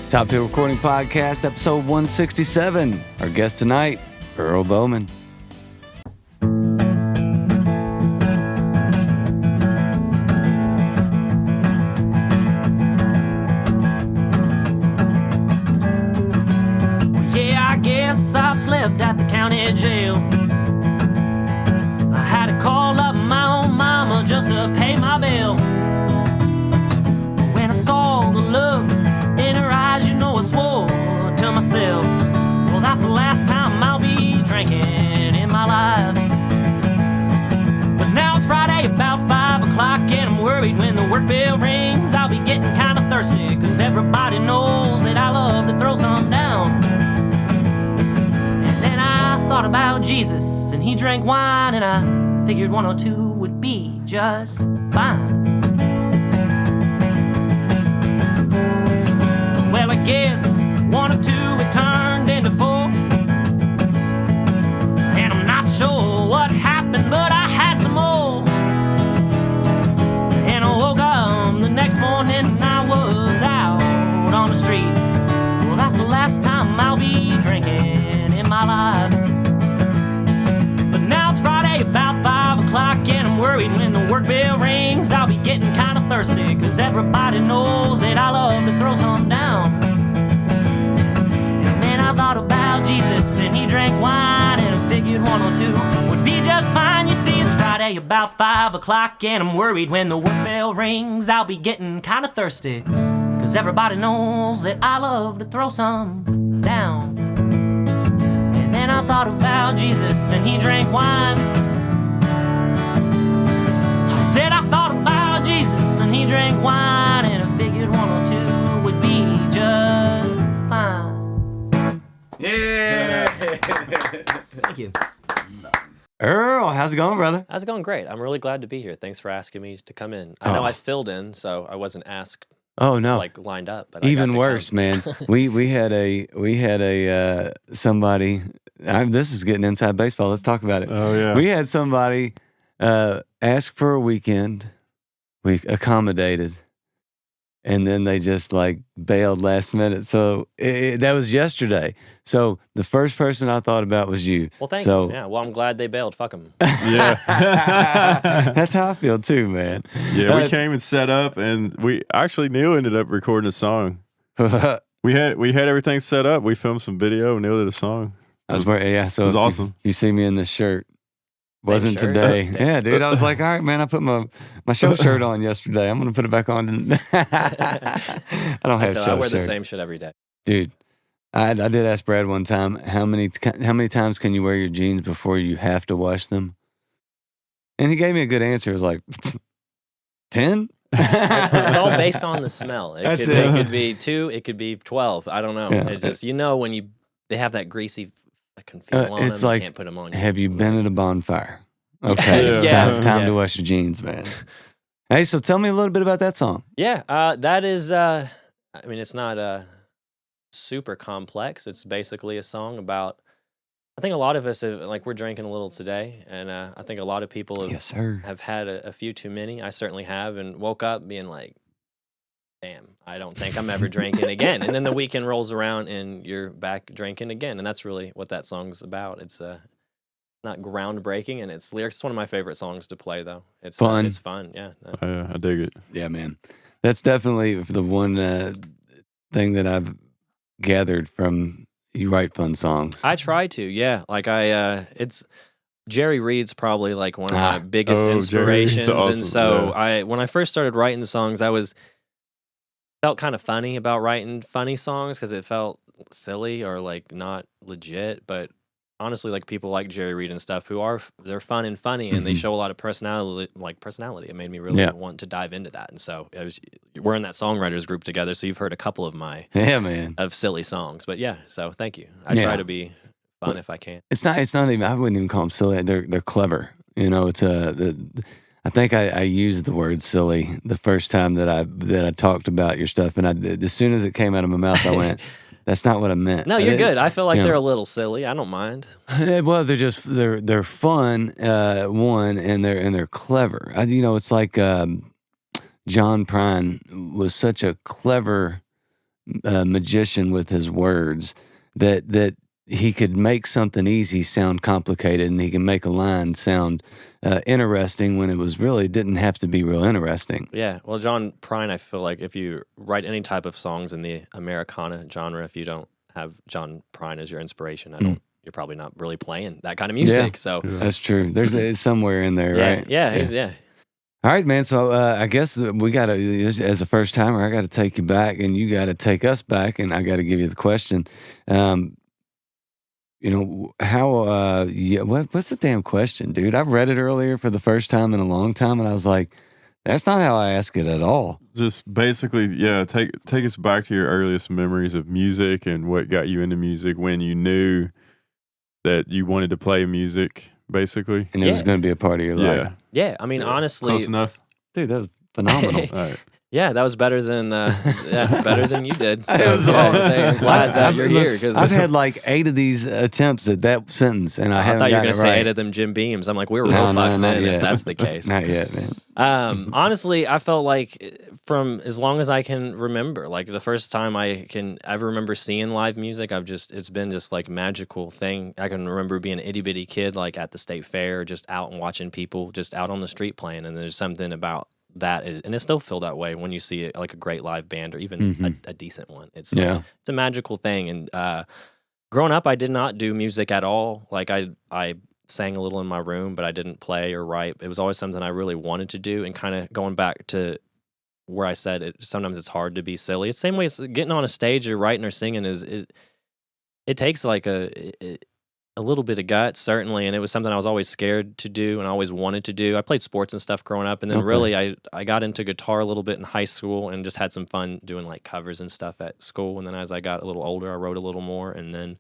Top Hill Recording Podcast, episode 167. Our guest tonight, Earl Bowman. Yeah, I guess I've slept at the county jail. I had to call up my own mama just to pay my bill. When I saw the look in her eyes, you know I swore to myself, well, that's the last time I'll be drinking in my life. But now it's Friday about 5 o'clock and I'm worried when the work bell rings. I'll be getting kind of thirsty, cause everybody knows that I love to throw some down. And then I thought about Jesus and he drank wine, and I figured 102 would be just fine. Well, I guess 102 it turned into 4, and I'm not sure what happened, but I had some more. And I woke up the next morning and I was out on the street. Well, that's the last time I'll be drinking in my life. But now it's Friday about 5 o'clock and I'm worried when the work bell rings. I'll be getting kind of thirsty, cause everybody knows that I love to throw some down. And then I thought about Jesus and he drank wine, and I figured 102 would be just fine. You see, it's Friday about 5 o'clock and I'm worried when the work bell rings. I'll be getting kind of thirsty, cause everybody knows that I love to throw some down. And then I thought about Jesus and he drank wine. I said I thought about Jesus and he drank wine, and I figured 102 would be just fine. Yeah! Thank you. Earl, how's it going, brother? How's it going? Great. I'm really glad to be here. Thanks for asking me to come in. I know I filled in, so I wasn't asked. Oh no, like lined up. But even worse, man. we had a somebody. This is getting inside baseball. Let's talk about it. Oh yeah. We had somebody ask for a weekend. We accommodated, and then they just like bailed last minute. So that was yesterday. So the first person I thought about was you. Well, thank you. Yeah. Well, I'm glad they bailed. Fuck them. Yeah. That's how I feel too, man. Yeah, we came and set up, and Neil ended up recording a song. We had everything set up. We filmed some video, and Neil did a song. I was wearing, yeah. So it was awesome. You see me in this shirt. Wasn't shirt? today. Yeah, dude. I was like, all right, man, I put my show shirt on yesterday. I'm going to put it back on. I don't have show shirts. I wear the same shit every day. Dude, I did ask Brad one time, how many times can you wear your jeans before you have to wash them? And he gave me a good answer. It was like, 10? It's all based on the smell. It could be 2, it could be 12. I don't know. Yeah. It's just, when they have that greasy fucking feel on it's them, like, you can't put them on. Have you been at a bonfire? Okay, it's time to wash your jeans, man. Hey, so tell me a little bit about that song. Yeah, that is, it's not super complex. It's basically a song about, I think a lot of us, we're drinking a little today, and I think a lot of people have had a few too many. I certainly have, and woke up being like, damn, I don't think I'm ever drinking again. And then the weekend rolls around and you're back drinking again. And that's really what that song's about. It's not groundbreaking, and its lyrics. It's one of my favorite songs to play, though. It's fun. It's fun, yeah. I dig it. Yeah, man. That's definitely the one thing that I've gathered from you write fun songs. I try to, yeah. It's Jerry Reed's probably like one of my biggest inspirations. Awesome. And so when I first started writing the songs, felt kind of funny about writing funny songs because it felt silly or like not legit. But honestly, like people like Jerry Reed and stuff they're fun and funny, and they show a lot of personality. It made me really want to dive into that. And so we're in that songwriters group together. So you've heard a couple of my of silly songs. But yeah, so thank you. I try to be fun if I can. It's not even. I wouldn't even call them silly. They're clever. It's I think I used the word silly the first time that I talked about your stuff, and as soon as it came out of my mouth, I went, "That's not what I meant." No, you're good. I feel like they're a little silly. I don't mind. Well, they're fun, one, and they're clever. It's like John Prine was such a clever magician with his words that he could make something easy sound complicated, and he can make a line sound interesting when it was really didn't have to be real interesting. Yeah, well, John Prine, I feel like if you write any type of songs in the Americana genre, if you don't have John Prine as your inspiration, you're probably not really playing that kind of music. So that's true. There's it's somewhere in there, right? Yeah. All right, man. So I guess we got to, as a first timer, I got to take you back, and you got to take us back, and I got to give you the question. How? What's the damn question, dude? I read it earlier for the first time in a long time, and I was like, that's not how I ask it at all. Just basically, take us back to your earliest memories of music and what got you into music, when you knew that you wanted to play music, basically. And it was going to be a part of your life. Yeah, I mean, honestly. Close enough. Dude, that was phenomenal. All right. Yeah, that was better than you did. So I'm glad that you're here. Because I've had like 8 of these attempts at that sentence, and I haven't thought you were going to say 8 of them Jim Beams. I'm like, we were real fucked then if that's the case. Not yet, man. Honestly, I felt like from as long as I can remember, like the first time I can ever remember seeing live music, it's been just like magical thing. I can remember being an itty bitty kid, like at the state fair, just out and watching people just out on the street playing, and there's something about that and it still feel that way when you see it, like a great live band or even a decent one. It's a magical thing. And growing up, I did not do music at all. Like I sang a little in my room, but I didn't play or write. It was always something I really wanted to do. And kind of going back to where I said sometimes it's hard to be silly. It's the same way as getting on a stage or writing or singing it takes like a little bit of guts, certainly, and it was something I was always scared to do and always wanted to do. I played sports and stuff growing up, and then really I got into guitar a little bit in high school and just had some fun doing like covers and stuff at school. And then as I got a little older, I wrote a little more, and then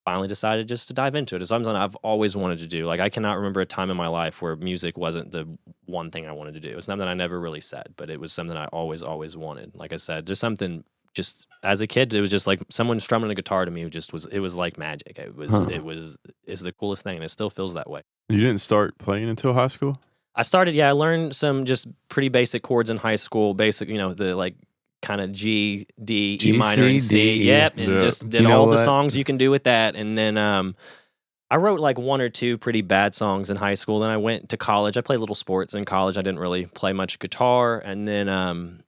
finally decided just to dive into it. It's something I've always wanted to do. Like I cannot remember a time in my life where music wasn't the one thing I wanted to do. It's something I never really said, but it was something I always wanted. Like I said, just something. Just as a kid, it was just like someone strumming a guitar to me. It was like magic. It's the coolest thing, and it still feels that way. You didn't start playing until high school? I started. I learned some just pretty basic chords in high school. Basic, the like kind of G, D, E minor, and C. Yep, and just did all the songs you can do with that. And then I wrote like 1 or 2 pretty bad songs in high school. Then I went to college. I played little sports in college. I didn't really play much guitar, and then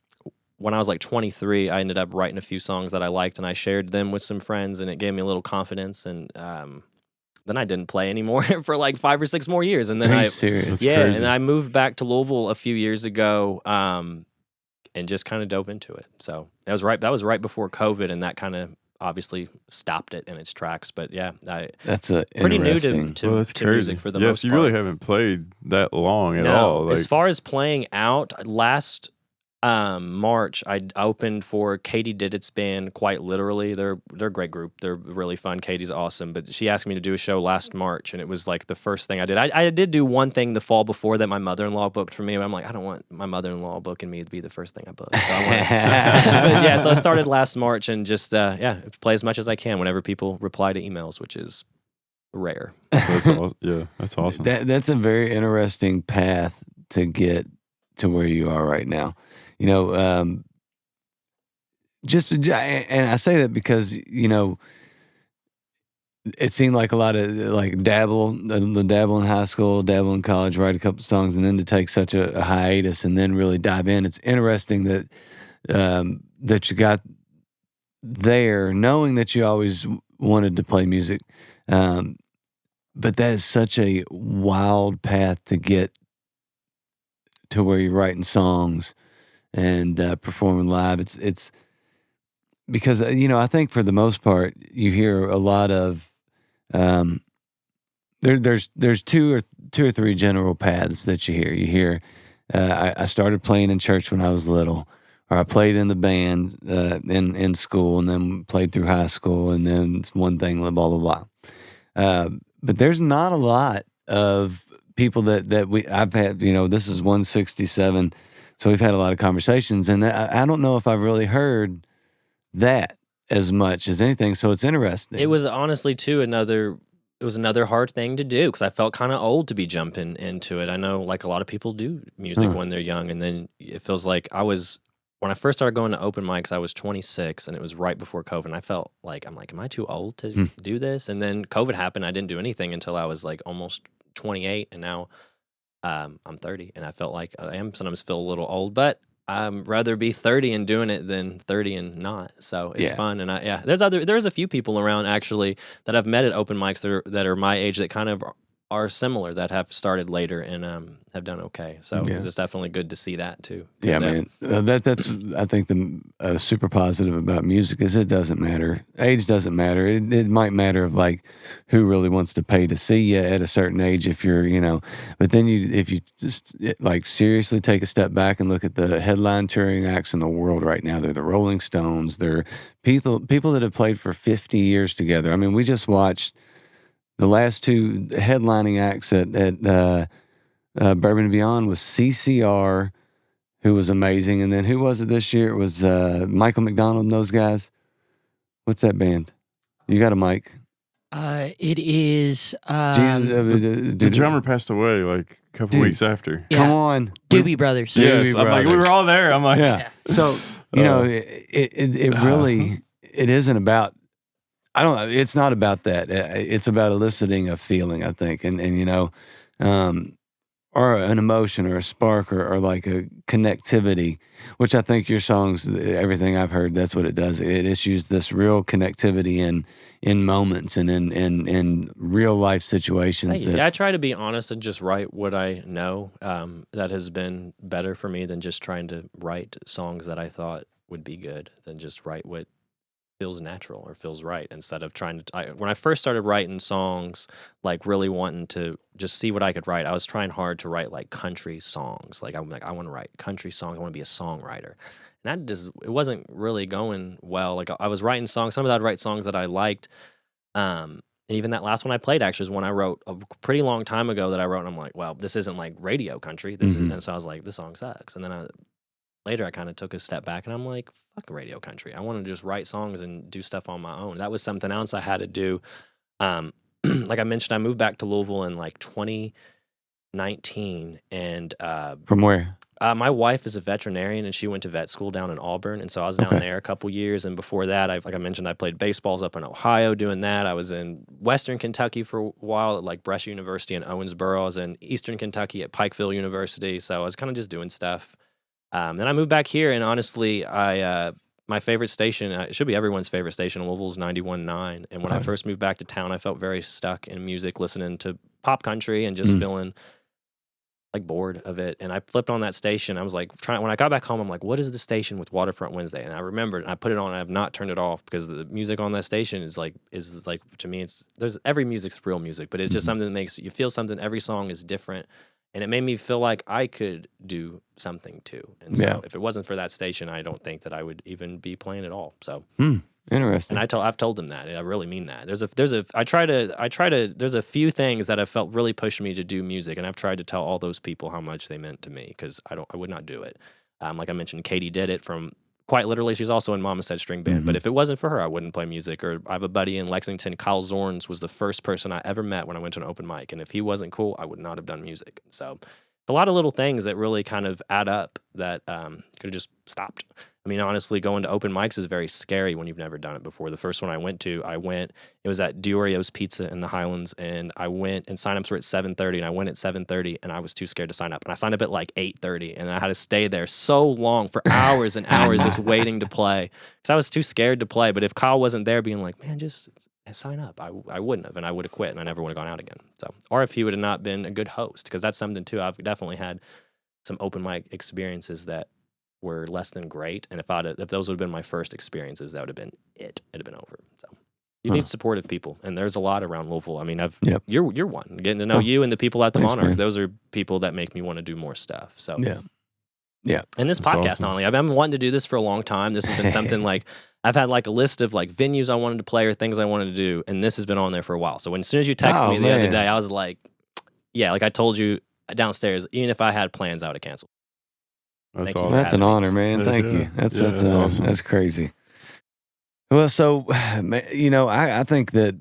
when I was like 23, I ended up writing a few songs that I liked, and I shared them with some friends, and it gave me a little confidence. And then I didn't play anymore for like 5 or 6 more years. And then Are you serious? That's crazy. And I moved back to Louisville a few years ago, and just kind of dove into it. So that was right before COVID, and that kind of obviously stopped it in its tracks. But yeah, that's pretty new to music for the most part. Yes, you really haven't played that long at all. As far as playing out, last March, I opened for Katie Didit's band, Quite Literally. They're a great group. They're really fun. Katie's awesome. But she asked me to do a show last March, and it was like the first thing I did. I did do one thing the fall before that my mother-in-law booked for me, but I'm like, I don't want my mother-in-law booking me to be the first thing I book. So so I started last March and just play as much as I can whenever people reply to emails, which is rare. That's awesome. That's a very interesting path to get to where you are right now. And I say that because, it seemed like a lot of like dabble in high school, dabble in college, write a couple songs, and then to take such a hiatus and then really dive in. It's interesting that that you got there knowing that you always wanted to play music. But that is such a wild path to get to where you're writing songs and performing live. It's because I think for the most part you hear a lot of there's 2 or 3 general paths that you hear. You hear I started playing in church when I was little, or I played in the band in school, and then played through high school, and then it's one thing, blah blah blah. But there's not a lot of people that I've had. This is 167. So we've had a lot of conversations, and I don't know if I've really heard that as much as anything. So it's interesting. It was honestly, too, another hard thing to do because I felt kind of old to be jumping into it. I know like a lot of people do music when they're young, and then it feels like I was when I first started going to open mics, I was 26, and it was right before COVID. And I felt like, am I too old to do this? And then COVID happened. I didn't do anything until I was like almost 28, and now I'm 30, and I felt like I am sometimes feel a little old, but I'd rather be 30 and doing it than 30 and not. So it's fun. And there's a few people around actually that I've met at open mics that are my age that kind of are similar, that have started later and have done okay. So it's definitely good to see that too. Yeah, man. That's I think the super positive about music is it doesn't matter. Age doesn't matter. It might matter of like who really wants to pay to see you at a certain age if you're, but then if you just like seriously take a step back and look at the headline touring acts in the world right now, they're the Rolling Stones, they're people that have played for 50 years together. I mean, we just watched the last two headlining acts at Bourbon and Beyond was CCR, who was amazing. And then who was it this year? It was Michael McDonald and those guys. What's that band? You got a mic? It is... the drummer passed away like a couple weeks after. Yeah. Come on. Doobie Brothers. Yes, I'm like, we were all there. I'm like... Yeah. So, it really... It isn't about... I don't know. It's not about that. It's about eliciting a feeling, I think. And or an emotion or a spark or like a connectivity, which I think your songs, everything I've heard, that's what it does. It issues this real connectivity in moments and in real life situations. I try to be honest and just write what I know. That has been better for me than just trying to write songs that I thought would be good, than just write what feels natural or feels right, instead of trying to when I first started writing songs, like really wanting to just see what I could write, I was trying hard to write like country songs. Like I want to write country songs, I want to be a songwriter, and it wasn't really going well. Like I was writing songs, sometimes I'd write songs that I liked, and even that last one I played actually is one I wrote a pretty long time ago that I wrote, and I'm like, well, this isn't like radio country, this is, and so I was like, this song sucks. And then later, I kind of took a step back, and I'm like, fuck radio country. I want to just write songs and do stuff on my own. That was something else I had to do. Like I mentioned, I moved back to Louisville in like 2019. And from where? My wife is a veterinarian, and she went to vet school down in Auburn. And so I was down there a couple years. And before that, like I mentioned, I played baseballs up in Ohio doing that. I was in Western Kentucky for a while at like Bresh University in Owensboro. I was in Eastern Kentucky at Pikeville University. So I was kind of just doing stuff. Then I moved back here, and honestly, my favorite station, it should be everyone's favorite station, Louisville's 91.9. And when I first moved back to town, I felt very stuck in music, listening to pop country and just feeling like bored of it. And I flipped on that station. I was like, when I got back home, I'm like, what is the station with Waterfront Wednesday? And I remembered, and I put it on, and I have not turned it off, because the music on that station is like to me, every music's real music, but it's just something that makes you feel something. Every song is different. And it made me feel like I could do something too. And so if it wasn't for that station, I don't think that I would even be playing at all. So interesting. And I've told them that. I really mean that. There's a few things that have felt really pushed me to do music, and I've tried to tell all those people how much they meant to me, because I would not do it. Like I mentioned, Katie did it from quite literally. She's also in Mama Said String Band. But if it wasn't for her, I wouldn't play music. Or I have a buddy in Lexington, Kyle Zorns, was the first person I ever met when I went to an open mic. And if he wasn't cool, I would not have done music. So a lot of little things that really kind of add up that could have just stopped. I mean, honestly, going to open mics is very scary when you've never done it before. The first one I went, it was at Diorio's Pizza in the Highlands, and I went, and signups were at 7:30, and I went at 7:30, and I was too scared to sign up. And I signed up at like 8:30, and I had to stay there so long for hours and hours just waiting to play, because I was too scared to play. But if Kyle wasn't there being like, man, just sign up, I wouldn't have, and I would have quit, and I never would have gone out again. So, or if he would have not been a good host, because that's something too. I've definitely had some open mic experiences that were less than great, and if those would have been my first experiences, that would have been it. It'd have been over. So you need supportive people, and there's a lot around Louisville. I mean, you're one. Getting to know you and the people at the Monarch, man. Those are people that make me want to do more stuff. So yeah. And this podcast, awesome. I've been wanting to do this for a long time. This has been something like I've had like a list of like venues I wanted to play or things I wanted to do, and this has been on there for a while. So as soon as you texted me the other day, I was like, yeah, like I told you downstairs, even if I had plans, I would have canceled. That's awesome. That's an honor, man. Thank you. That's awesome. That's crazy. Well, so, I think that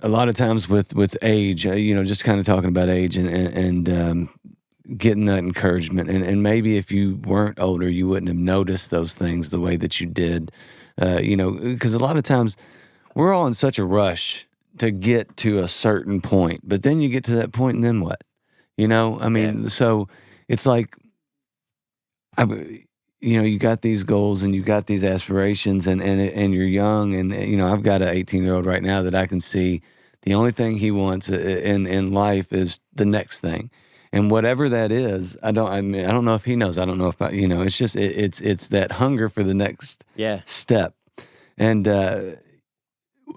a lot of times with age, just kind of talking about age and getting that encouragement. And maybe if you weren't older, you wouldn't have noticed those things the way that you did. Because a lot of times we're all in such a rush to get to a certain point, but then you get to that point and then what? So it's like, you got these goals and you got these aspirations and you're young and, I've got an 18-year-old right now that I can see the only thing he wants in life is the next thing. And whatever that is, I don't know if he knows. I don't know if it's just, it's that hunger for the next step. And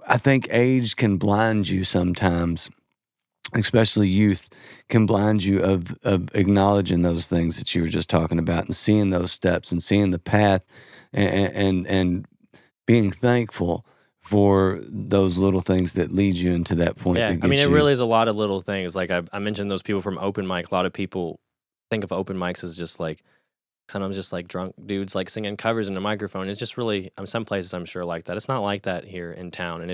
I think age can blind you sometimes, especially youth can blind you of acknowledging those things that you were just talking about and seeing those steps and seeing the path and being thankful for those little things that lead you into that point. Yeah, it really is a lot of little things. Like I mentioned those people from open mic. A lot of people think of open mics as just like sometimes just like drunk dudes like singing covers in a microphone. It's just really, some places I'm sure like that. It's not like that here in town. And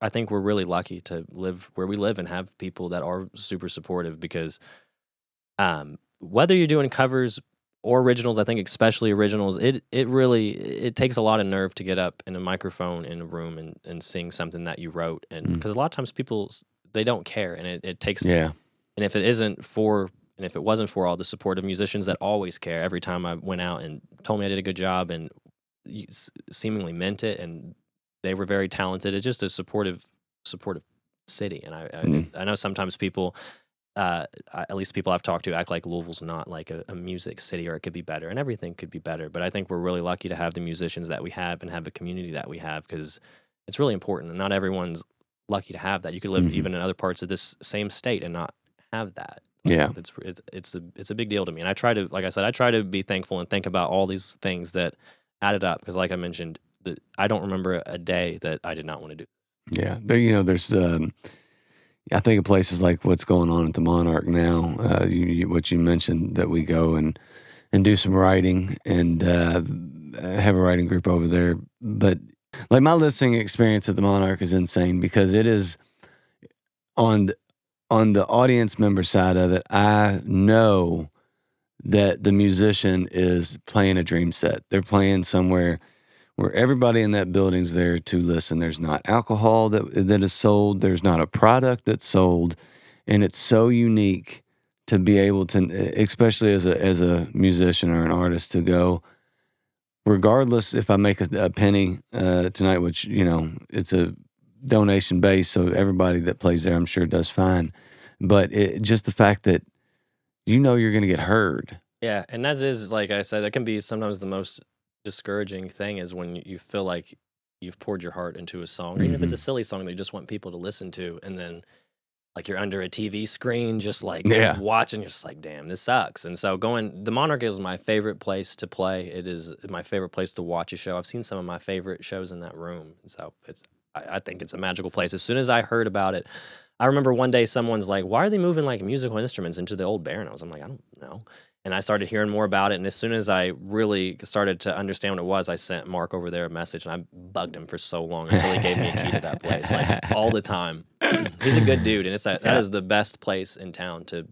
I think we're really lucky to live where we live and have people that are super supportive because whether you're doing covers or originals, I think especially originals, it really takes a lot of nerve to get up in a microphone in a room and sing something that you wrote. And because a lot of times people, they don't care, and it takes, and if it wasn't for all the supportive musicians that always care every time I went out and told me I did a good job and seemingly meant it, and they were very talented. It's just a supportive city. And I know sometimes people, at least people I've talked to, act like Louisville's not like a music city, or it could be better, and everything could be better. But I think we're really lucky to have the musicians that we have and have the community that we have, because it's really important. And not everyone's lucky to have that. You could live even in other parts of this same state and not have that. Yeah, it's a big deal to me. And I try to, like I said, I try to be thankful and think about all these things that added up. Because like I mentioned, I don't remember a day that I did not want to do. Yeah, there's I think of places like what's going on at the Monarch now. What you mentioned, that we go and do some writing and have a writing group over there. But like my listening experience at the Monarch is insane, because it is on the audience member side of it. I know that the musician is playing a dream set. They're playing somewhere where everybody in that building's there to listen. There's not alcohol that is sold. There's not a product that's sold. And it's so unique to be able to, especially as a musician or an artist, to go, regardless if I make a penny tonight, which, it's a donation base, so everybody that plays there, I'm sure, does fine. But just the fact that you're going to get heard. Yeah, and that is, like I said, that can be sometimes the most discouraging thing, is when you feel like you've poured your heart into a song, or even if it's a silly song that you just want people to listen to, and then like you're under a TV screen just like watching, you're just like, damn, this sucks. And so the Monarch is my favorite place to play. It is my favorite place to watch a show. I've seen some of my favorite shows in that room. And so I think it's a magical place. As soon as I heard about it, I remember one day someone's like, why are they moving like musical instruments into the old Barren House? I'm like, I don't know. And I started hearing more about it. And as soon as I really started to understand what it was, I sent Mark over there a message, and I bugged him for so long until he gave me a key to that place, like all the time. He's a good dude. And that is the best place in town to,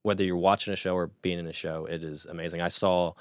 whether you're watching a show or being in a show, it is amazing. I saw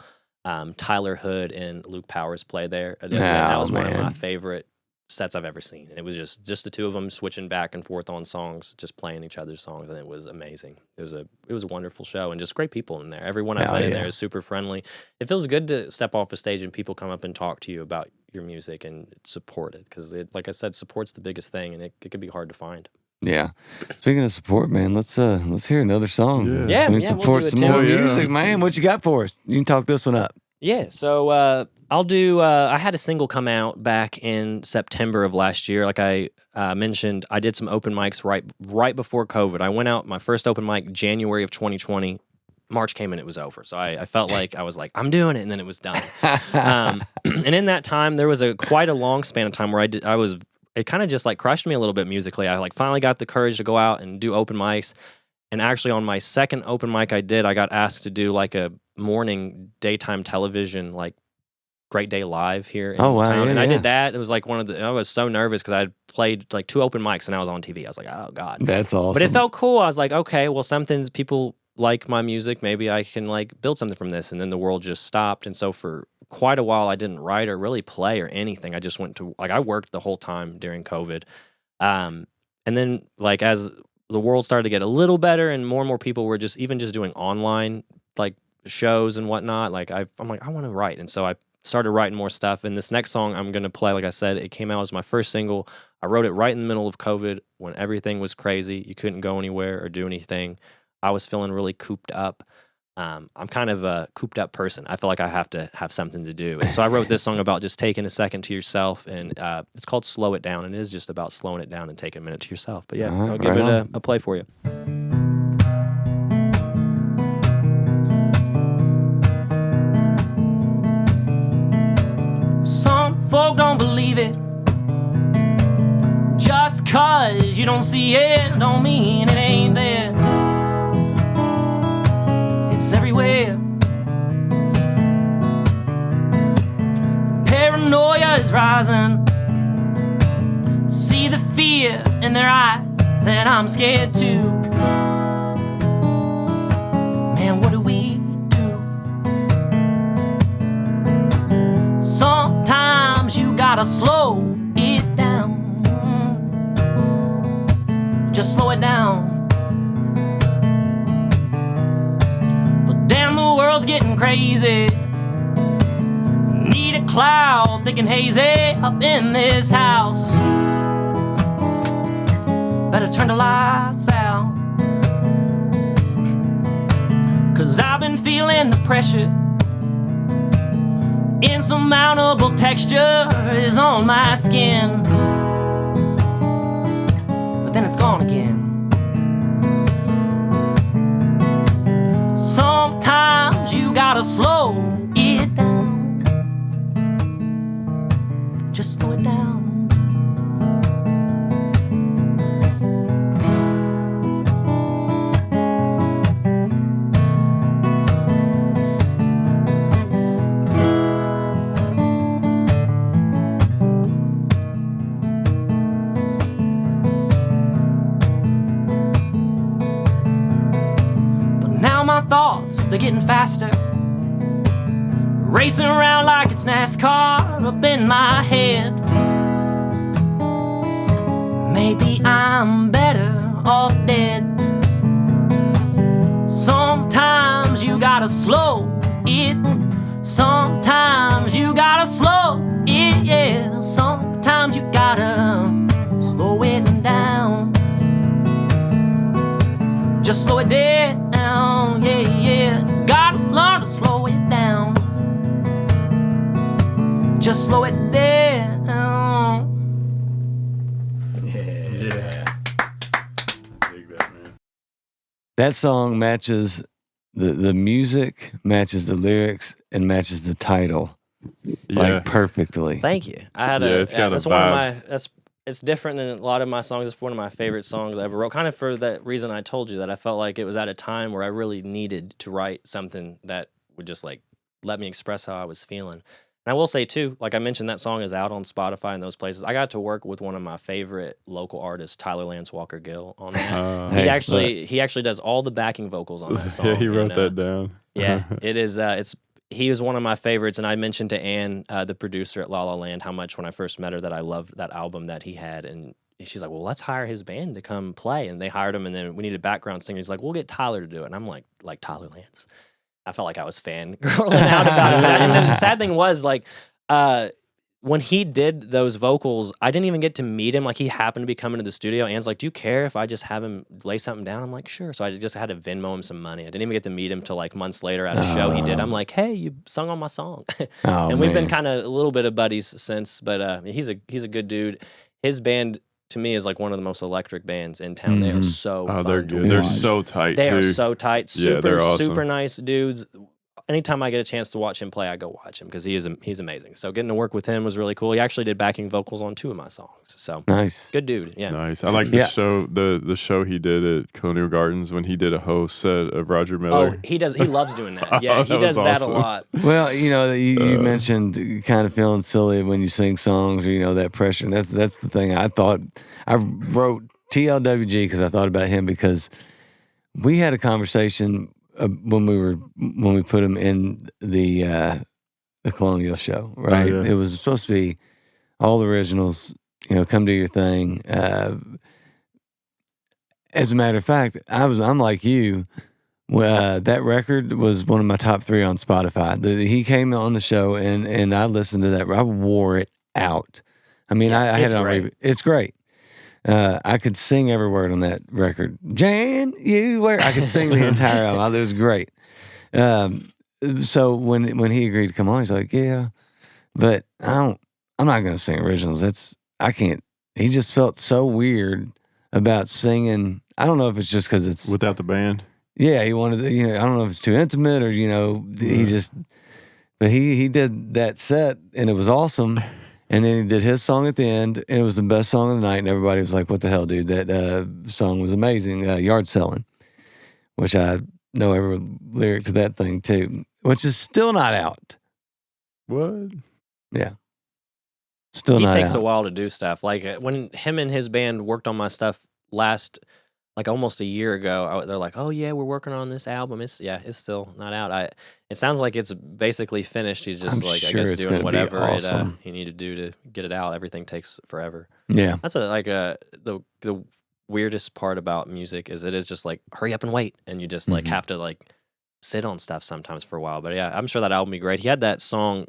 Tyler Hood and Luke Powers play there. That was one of my favorite sets I've ever seen. And it was just the two of them switching back and forth on songs, just playing each other's songs, and it was amazing. It was a wonderful show, and just great people in there. Everyone I've met in there is super friendly. It feels good to step off a stage and people come up and talk to you about your music and support it, because like I said, support's the biggest thing, and it can be hard to find. Yeah. Speaking of support, man, let's hear another song. Yeah, support we'll some more music, man. What you got for us? You can talk this one up. Yeah, so I'll do, I had a single come out back in September of last year. Like I mentioned, I did some open mics right before COVID. I went out, my first open mic, January of 2020. March came and it was over. So I felt like I was like, I'm doing it, and then it was done. And in that time, there was quite a long span of time where it kind of just like crushed me a little bit musically. I like finally got the courage to go out and do open mics. And actually on my second open mic I got asked to do like a morning daytime television, like Great Day Live here in town. And I did that. It was like I was so nervous because I had played like 2 open mics and I was on TV. I was like, oh God. That's awesome. But it felt cool. I was like, okay, well, people like my music. Maybe I can like build something from this. And then the world just stopped. And so for quite a while, I didn't write or really play or anything. I just went to, like, I worked the whole time during COVID. And then like as the world started to get a little better and more people were just doing online like shows and whatnot, like I'm like, I want to write. And so I started writing more stuff. And this next song I'm going to play, like I said, it came out as my first single. I wrote it right in the middle of COVID when everything was crazy. You couldn't go anywhere or do anything. I was feeling really cooped up. I'm kind of a cooped up person. I feel like I have to have something to do. And so I wrote this song about just taking a second to yourself. And it's called Slow It Down. And it is just about slowing it down and taking a minute to yourself. But yeah, I'll give it a play for you. Some folk don't believe it. Just 'cause you don't see it don't mean it ain't there. It's everywhere. Paranoia is rising. See the fear in their eyes, and I'm scared too. Man, what do we do? Sometimes you gotta slow it down. Just slow it down. But damn, the world's getting crazy. Need a cloud thick and hazy up in this house. Better turn the lights out. 'Cause I've been feeling the pressure. Insurmountable texture is on my skin. But then it's gone again. Sometimes you gotta slow it down. Just slow it down. My thoughts, they're getting faster. Racing around like it's NASCAR up in my head. Maybe I'm better off dead. Sometimes you gotta slow it. Sometimes you gotta slow it, yeah. Sometimes you gotta slow it down. Just slow it down, yeah, yeah. Gotta learn to slow it down. Just slow it down. Yeah. Dig that, man. That song matches the music, matches the lyrics, and matches the title like perfectly. Thank you. I had it's got a that's vibe. one of my it's different than a lot of my songs. It's one of my favorite songs I ever wrote. Kind of for that reason I told you, that I felt like it was at a time where I really needed to write something that would just like let me express how I was feeling. And I will say too, like I mentioned, that song is out on Spotify and those places. I got to work with one of my favorite local artists, Tyler Lance Walker Gill, on that. He actually does all the backing vocals on that song. Yeah, he wrote that down. Yeah, it is. He was one of my favorites, and I mentioned to Ann, the producer at La La Land, how much when I first met her that I loved that album that he had, and she's like, well, let's hire his band to come play, and they hired him, and then we needed a background singer. He's like, we'll get Tyler to do it, and I'm like Tyler Lance. I felt like I was fangirling out about it, and then the sad thing was, like, when he did those vocals, I didn't even get to meet him. Like, he happened to be coming to the studio. Ann's like, do you care if I just have him lay something down? I'm like, sure. So I just had to Venmo him some money. I didn't even get to meet him till like months later at a show he did. I'm like, hey, you sung on my song. And we've been kind of a little bit of buddies since, but he's a good dude. His band, to me, is like one of the most electric bands in town. They are so fun. They're good. They're so tight, They too. are so tight. Yeah, they're awesome. Super nice dudes. Anytime I get a chance to watch him play, I go watch him because he's amazing. So getting to work with him was really cool. He actually did backing vocals on 2 of my songs. So nice, good dude. Yeah, nice. I like the show. The show he did at Colonial Gardens when he did a whole set of Roger Miller. Oh, he does. He loves doing that. Yeah, he does that a lot. Well, you mentioned kind of feeling silly when you sing songs, or that pressure. And that's the thing. I thought I wrote TLWG because I thought about him because we had a conversation when we put him in the Colonial show, right? Oh, yeah. It was supposed to be all the originals, come do your thing. As a matter of fact, I'm like you. That record was one of my top 3 on Spotify. He came on the show and I listened to that. I wore it out. I mean, Yeah, I had it's it on great. repeat. It's great. I could sing every word on that record. Jan, I could sing the entire album. It was great. So when he agreed to come on, he's like, yeah, but I'm not going to sing originals. I can't. He just felt so weird about singing. I don't know if it's just because it's Without the band? yeah, he wanted to, I don't know if it's too intimate or, he just, but he did that set and it was awesome. And then he did his song at the end and it was the best song of the night. And everybody was like, what the hell, dude? That song was amazing. Yard Selling, which I know every lyric to that thing too, which is still not out. What? Yeah. Still He not takes out. a while to do stuff. Like when him and his band worked on my stuff like almost a year ago, they're like, "Oh yeah, we're working on this album." It's still not out. It sounds like it's basically finished. He's just I'm I sure guess it's doing gonna be whatever awesome. he needed to do to get it out. Everything takes forever. Yeah. That's the weirdest part about music is it is just like hurry up and wait, and you just like have to like sit on stuff sometimes for a while. But yeah, I'm sure that album will be great. He had that song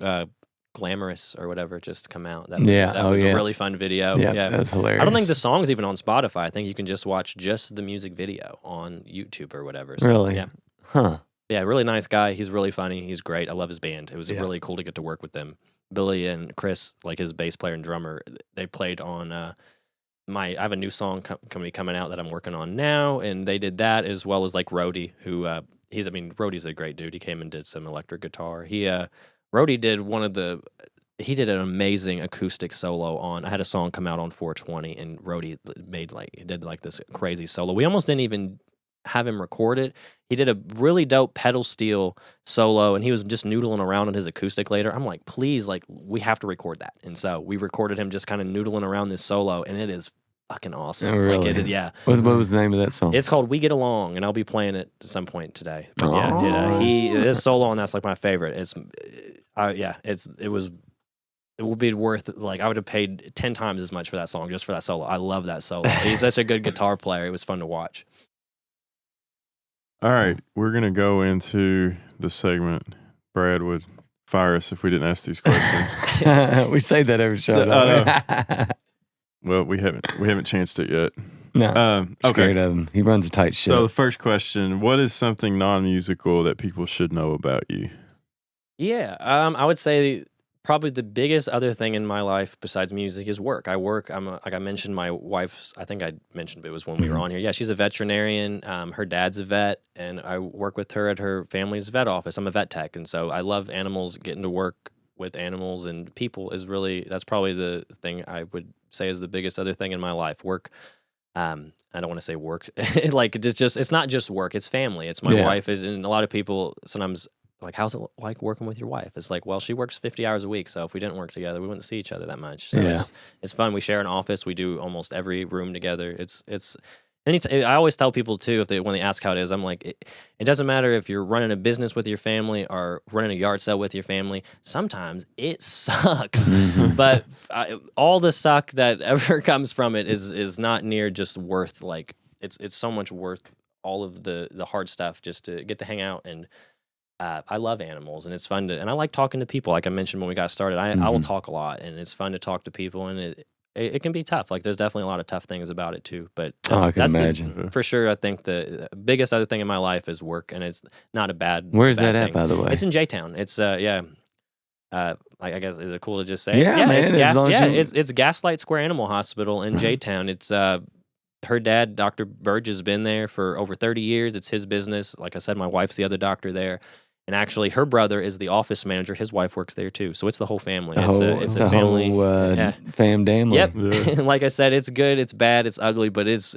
Glamorous or whatever just come out. That was a really fun video. Yeah, that's hilarious. I don't think the song's even on Spotify. I think you can just watch just the music video on YouTube or whatever. So, Really? Yeah. Huh. Yeah, really nice guy. He's really funny. He's great. I love his band. It was really cool to get to work with them. Billy and Chris, like his bass player and drummer, they played on I have a new song coming out that I'm working on now, and they did that as well as like Rhodey, who Rhodey's a great dude. He came and did some electric guitar. Rhodey did an amazing acoustic solo on. I had a song come out on 420, and Rhodey did this crazy solo. We almost didn't even have him record it. He did a really dope pedal steel solo, and he was just noodling around on his acoustic later. I'm like, please, we have to record that. And so we recorded him just kind of noodling around this solo, and it is fucking awesome. Oh, really? What was the name of that song? It's called "We Get Along," and I'll be playing it at some point today. But his solo on that's like my favorite. It will be worth I would have paid 10 times as much for that song just for that solo. I love that solo. He's such a good guitar player. It was fun to watch. All right, we're going to go into the segment. Brad would fire us if we didn't ask these questions. We say that every show. Well, we haven't chanced it yet. No, okay. Scared of him. He runs a tight ship. So the first question, what is something non-musical that people should know about you? Yeah, I would say probably the biggest other thing in my life besides music is work. Like I mentioned, my wife's, I think I mentioned it was when we were on here. Yeah, she's a veterinarian. Her dad's a vet, and I work with her at her family's vet office. I'm a vet tech, and so I love animals. Getting to work with animals and people that's probably the thing I would say is the biggest other thing in my life. Work. I don't want to say work. It's not just work. It's family. It's my wife. And a lot of people sometimes like, how's it like working with your wife? It's like, well, she works 50 hours a week. So if we didn't work together, we wouldn't see each other that much. So it's fun. We share an office. We do almost every room together. I always tell people too, when they ask how it is, I'm like, it doesn't matter if you're running a business with your family or running a yard sale with your family. Sometimes it sucks, but all the suck that ever comes from it is not near just worth it's so much worth all of the hard stuff just to get to hang out. And I love animals, and it's fun and I like talking to people. Like I mentioned when we got started, I will talk a lot, and it's fun to talk to people, and it can be tough. Like there's definitely a lot of tough things about it too. But I can imagine. For sure, I think the biggest other thing in my life is work, and it's not a bad. Where's bad that thing. at, by the way? It's in J-Town. It's I guess is it cool to just say? Yeah, man. It's Gaslight Square Animal Hospital in J-Town. It's her dad, Dr. Burge, has been there for over 30 years. It's his business. Like I said, my wife's the other doctor there. And actually, her brother is the office manager. His wife works there too. So it's the whole family. It's a family. Fam damly. Yep. Yeah. Like I said, it's good, it's bad, it's ugly, but it's.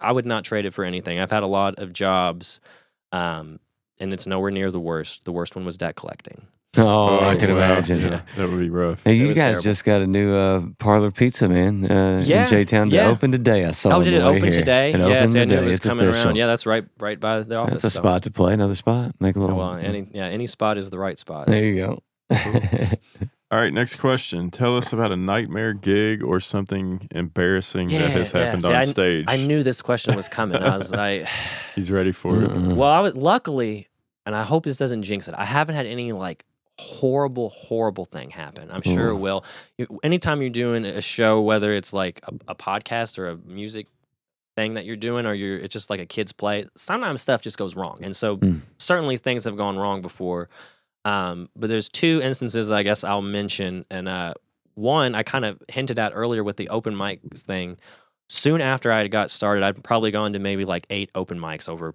I would not trade it for anything. I've had a lot of jobs, and it's nowhere near the worst. The worst one was debt collecting. Oh, I can wow. imagine. Yeah, that would be rough. Hey, It you was guys terrible. just got a new Parlor Pizza, man, in J-Town to open today. I saw Oh, on did the it way open here. today? It Yeah, opened see, I knew today. it was It's coming official. around. Yeah, that's right by the office. That's a spot to play. Another spot. Make a little. Well, any spot is the right spot. There you go. All right, next question. Tell us about a nightmare gig or something embarrassing that has happened See, on stage. I knew this question was coming. I was like, He's ready for it. well, I was luckily, and I hope this doesn't jinx it. I haven't had any like horrible thing happen. I'm sure it will. Anytime you're doing a show, whether it's like a podcast or a music thing that you're doing, or it's just like a kid's play, sometimes stuff just goes wrong. And so certainly things have gone wrong before. But there's two instances I guess I'll mention. And one I kind of hinted at earlier with the open mics thing. Soon after I got started, I'd probably gone to maybe like 8 open mics over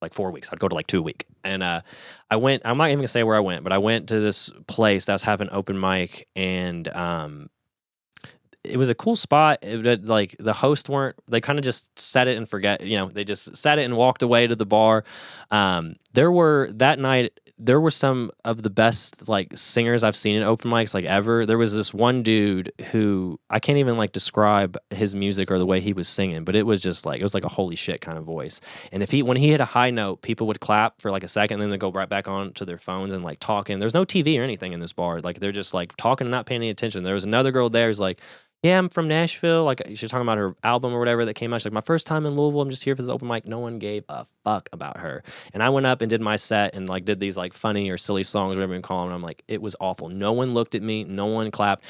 like 4 weeks. I'd go to like 2 a week. And I'm not even gonna say where I went, but I went to this place that was having open mic, and it was a cool spot. Like the hosts they kind of just set it and forget, they just set it and walked away to the bar. That night, there were some of the best like singers I've seen in open mics like ever. There was this one dude who I can't even like describe his music or the way he was singing, but it was just like, it was like a holy shit kind of voice. And when he hit a high note, people would clap for like a second, and then they'd go right back on to their phones and like talking. There's no TV or anything in this bar. Like they're just like talking and not paying any attention. There was another girl there who's like, yeah, I'm from Nashville. Like she's talking about her album or whatever that came out. She's like, my first time in Louisville. I'm just here for this open mic. No one gave a fuck about her. And I went up and did my set and like did these like funny or silly songs, whatever you call them. And I'm like, it was awful. No one looked at me. No one clapped.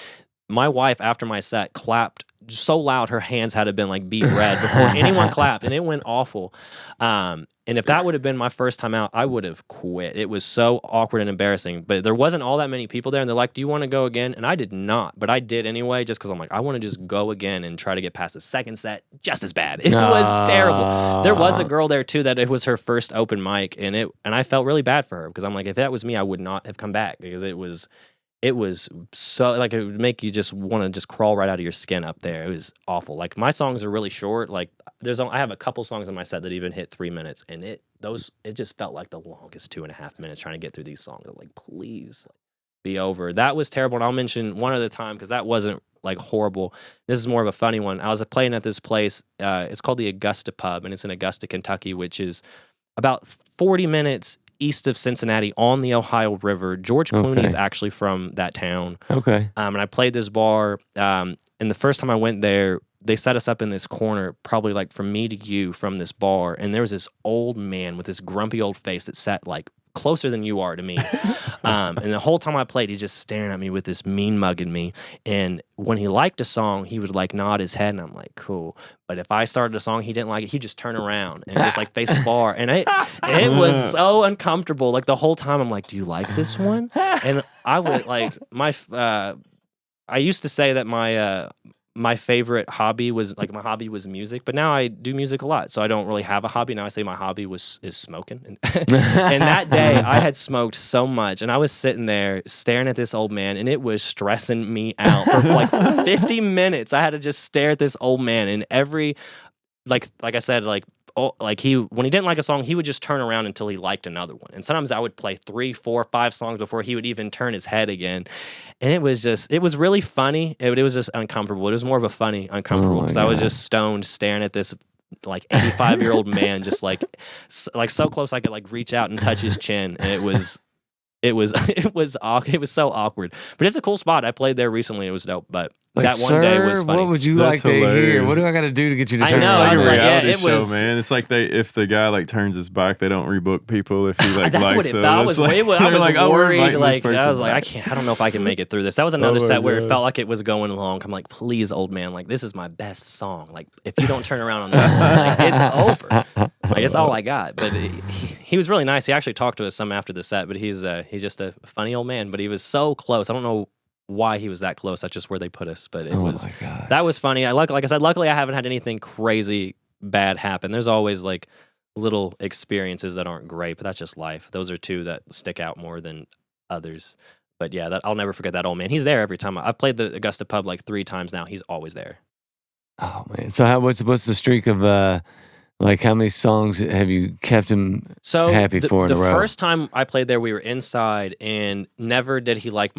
My wife, after my set, clapped so loud her hands had to been like beat red before anyone clapped, and it went awful. And if that would have been my first time out, I would have quit. It was so awkward and embarrassing. But there wasn't all that many people there, and they're like, "Do you want to go again?" And I did not, but I did anyway, just because I'm like, I want to just go again and try to get past the second set just as bad. It was terrible. There was a girl there too that it was her first open mic, and I felt really bad for her because I'm like, if that was me, I would not have come back because it was so like it would make you just want to just crawl right out of your skin up there. It was awful. Like my songs are really short. Like I have a couple songs in my set that even hit 3 minutes, and it just felt like the longest 2.5 minutes trying to get through these songs. I'm like, please be over. That was terrible. And I'll mention one other time because that wasn't like horrible. This is more of a funny one. I was playing at this place. It's called the Augusta Pub, and it's in Augusta, Kentucky, which is about 40 minutes east of Cincinnati on the Ohio River. George Clooney is actually from that town. Okay. And I played this bar. And the first time I went there, they set us up in this corner, probably like from me to you from this bar. And there was this old man with this grumpy old face that sat like closer than you are to me. And the whole time I played, he's just staring at me with this mean mug in me. And when he liked a song, he would like nod his head, and I'm like, cool. But if I started a song he didn't like it, he'd just turn around and just like face the bar. And it was so uncomfortable. Like the whole time I'm like, do you like this one? And I would like I used to say that my favorite hobby was music, but now I do music a lot, so I don't really have a hobby. Now I say my hobby is smoking. And that day I had smoked so much, and I was sitting there staring at this old man, and it was stressing me out for like 50 minutes. I had to just stare at this old man, and every like I said, like when he didn't like a song, he would just turn around until he liked another one. And sometimes I would play 3, 4, 5 songs before he would even turn his head again. And it was really funny. It was just uncomfortable. It was more of a funny uncomfortable because I was just stoned staring at this like 85-year-old man, just like so close I could like reach out and touch his chin. And it was so awkward. But it's a cool spot. I played there recently. It was dope. But Like, that one day was funny. What would you That's like to hear? hilarious. What do I got to do to get you to I turn know, around? I was a like, yeah, reality it show, was- man. It's like if the guy like turns his back, they don't rebook people if he like That's likes what it them. felt. I It's was, like- I was they're like, oh, we're worried. inviting this Like I was person like, back. I don't know if I can make it through this. That was another my set where it God. felt like it was going along. I'm like, please, old man, like this is my best song. Like if you don't turn around on this one, like, it's over. Like it's all I got. But he was really nice. He actually talked to us some after the set. But he's just a funny old man. But he was so close. I don't know why he was that close. That's just where they put us. But that was funny. Like I said, luckily I haven't had anything crazy bad happen. There's always like little experiences that aren't great, but that's just life. Those are two that stick out more than others. But yeah, I'll never forget that old man. He's there every time. I've played the Augusta Pub like 3 times now. He's always there. Oh man! So what's the streak of Like, how many songs have you kept him happy for in a row? The first time I played there, we were inside, and never did he like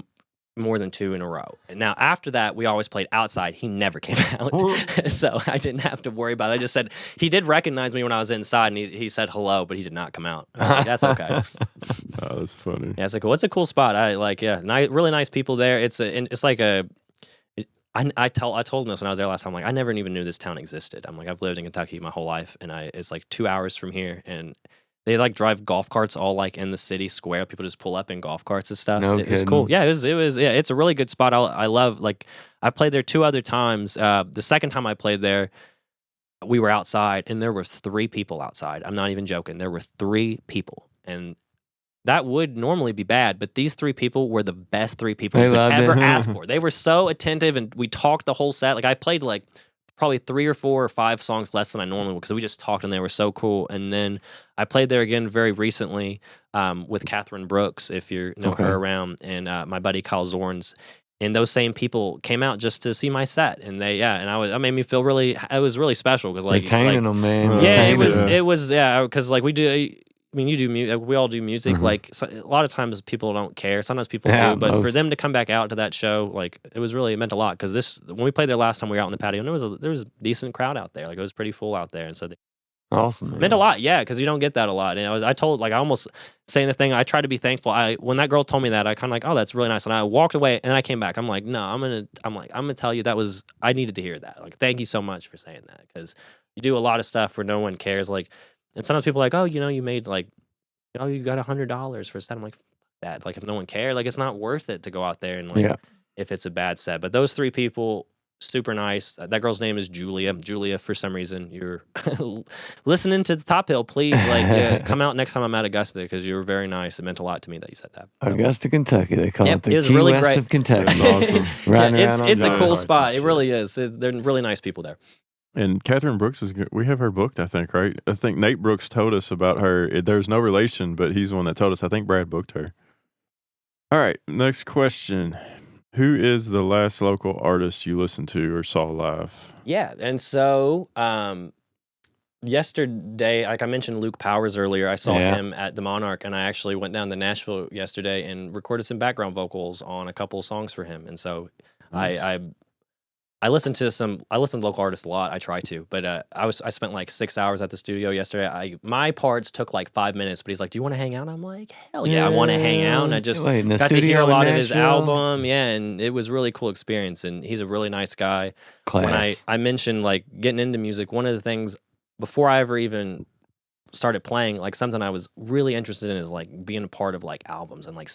more than 2 in a row. Now, after that, we always played outside. He never came out. So I didn't have to worry about it. I just said, he did recognize me when I was inside, and he said hello, but he did not come out. I was like, that's okay. Oh, that's funny. Yeah, it's like, what's a cool spot? Really nice people there. I told him this when I was there last time. I'm like, I never even knew this town existed. I'm like, I've lived in Kentucky my whole life, and it's like 2 hours from here, and they like drive golf carts all like in the city square. People just pull up in golf carts and stuff. It's cool. Yeah, it was. Yeah, it's a really good spot. I love, like, I've played there 2 other times. The second time I played there, we were outside, and there were 3 people outside. I'm not even joking. There were 3 people, and that would normally be bad, but these 3 people were the best 3 people you could ever ask for. They were so attentive, and we talked the whole set. Like, I played like probably 3 or 4 or 5 songs less than I normally would, because we just talked, and they were so cool. And then I played there again very recently with Catherine Brooks, if you know her around, and my buddy Kyle Zorns. And those same people came out just to see my set, and that made me feel really. It was really special, because like retaining them, man. Yeah, it was because like we do. I mean, you do music. We all do music. Mm-hmm. Like, a lot of times people don't care. Sometimes people do. But for them to come back out to that show, like, it meant a lot. Because when we played there last time, we were out in the patio, and there was a decent crowd out there. Like, it was pretty full out there, and so awesome, man. Meant a lot. Yeah, because you don't get that a lot. And I almost saying the thing. I tried to be thankful. When that girl told me that, I kind of like, oh, that's really nice. And I walked away, and I came back. I'm like, no, I'm gonna tell you I needed to hear that. Like, thank you so much for saying that, because you do a lot of stuff where no one cares. Like, and sometimes people are like, oh, you made like. Oh, you got $100 for a set. I'm like, fuck that. Like, if no one cared, like, it's not worth it to go out there and like, if it's a bad set. But those 3 people, super nice. That girl's name is Julia. Julia, for some reason, you're listening to the Top Hill. Please, like, come out next time I'm at Augusta, because you were very nice. It meant a lot to me that you said that. So, Augusta, Kentucky. They call it the it was Key really West great. of Kentucky. Awesome. It's a cool spot. It really is. They're really nice people there. And Catherine Brooks is good. We have her booked, I think, right? I think Nate Brooks told us about her. There's no relation, but he's the one that told us. I think Brad booked her. All right, next question. Who is the last local artist you listened to or saw live? Yeah, and so yesterday, like I mentioned Luke Powers earlier, I saw him at the Monarch, and I actually went down to Nashville yesterday and recorded some background vocals on a couple of songs for him. And so nice. I listen to local artists a lot. I try to, but I spent like 6 hours at the studio yesterday. My parts took like 5 minutes, but he's like, "Do you want to hang out?" I'm like, "Hell yeah, I want to hang out." And I just got to hear a lot of his album, and it was a really cool experience. And he's a really nice guy. Class. When I mentioned like getting into music, one of the things before I ever even started playing, like something I was really interested in is like being a part of like albums and like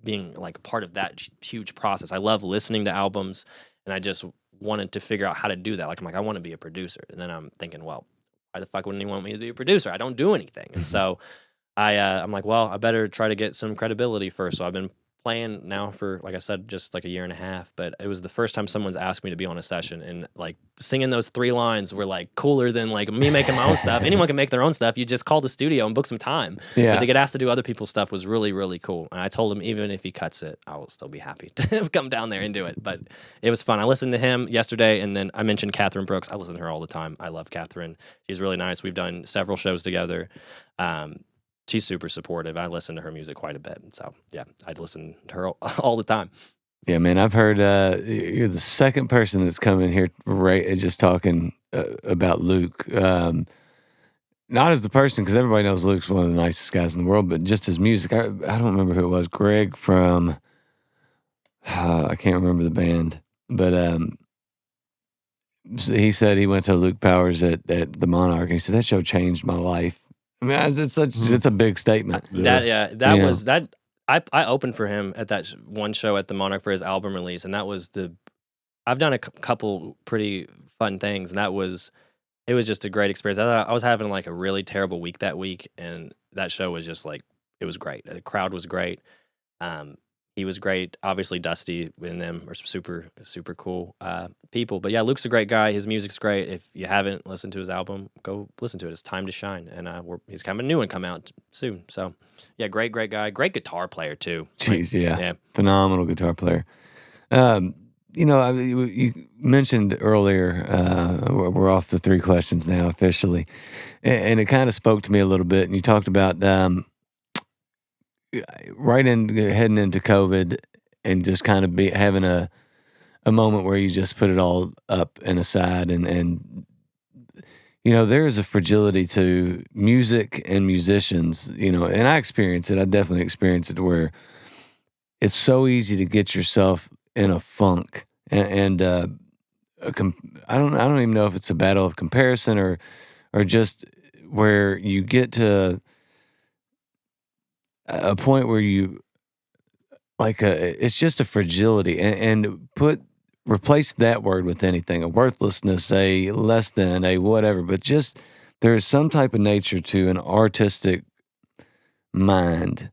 being like a part of that huge process. I love listening to albums, and I just wanted to figure out how to do that. Like, I'm like, I want to be a producer. And then I'm thinking, well, why the fuck wouldn't he want me to be a producer? I don't do anything. And so I'm like, well, I better try to get some credibility first. So I've been playing now for, like I said, just like a year and a half. But it was the first time someone's asked me to be on a session, and like singing those 3 lines were like cooler than like me making my own stuff. Anyone can make their own stuff. You just call the studio and book some time. Yeah. But to get asked to do other people's stuff was really, really cool. And I told him, even if he cuts it, I will still be happy to come down there and do it. But it was fun. I listened to him yesterday, and then I mentioned Catherine Brooks. I listen to her all the time. I love Catherine. She's really nice. We've done several shows together. She's super supportive. I listen to her music quite a bit. So, yeah, I'd listen to her all the time. Yeah, man, I've heard you're the second person that's come in here just talking about Luke. Not as the person, because everybody knows Luke's one of the nicest guys in the world, but just his music. I don't remember who it was. Greg from, I can't remember the band, but he said he went to Luke Powers at the Monarch, and he said, that show changed my life. I mean, it's a big statement. I opened for him at that one show at the Monarch for his album release, and that was I've done a couple pretty fun things, and it was just a great experience. I was having like a really terrible week that week, and that show was just like, it was great. The crowd was great. He was great. Obviously, Dusty and them are super, super cool people. But yeah, Luke's a great guy. His music's great. If you haven't listened to his album, go listen to it. It's Time to Shine. And he's coming new and come out soon. So yeah, great guy. Great guitar player too. Jeez, yeah. Phenomenal guitar player. you mentioned earlier, we're off the 3 questions now officially, and it kind of spoke to me a little bit. And you talked about heading into COVID and just kind of having a moment where you just put it all up and aside, and there is a fragility to music and musicians, and I experience it. I definitely experience it where it's so easy to get yourself in a funk, and I don't even know if it's a battle of comparison or just where you get to a point where you it's just a fragility, and replace that word with anything, a worthlessness, a less than, a whatever, but just there's some type of nature to an artistic mind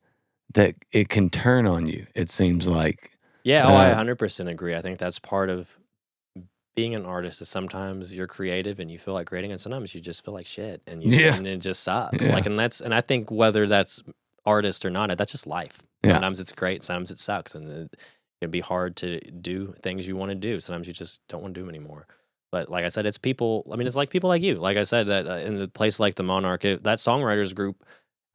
that it can turn on you, it seems like. Yeah, I 100% agree. I think that's part of being an artist is sometimes you're creative and you feel like creating, and sometimes you just feel like shit and and it just sucks. Yeah. And I think whether that's artist or not, that's just life. Yeah. Sometimes it's great, sometimes it sucks, and it can be hard to do things you want to do. Sometimes you just don't want to do them anymore. But like I said, it's people. I mean, it's like people like you. Like I said, that in a place like the Monarch, that songwriters group,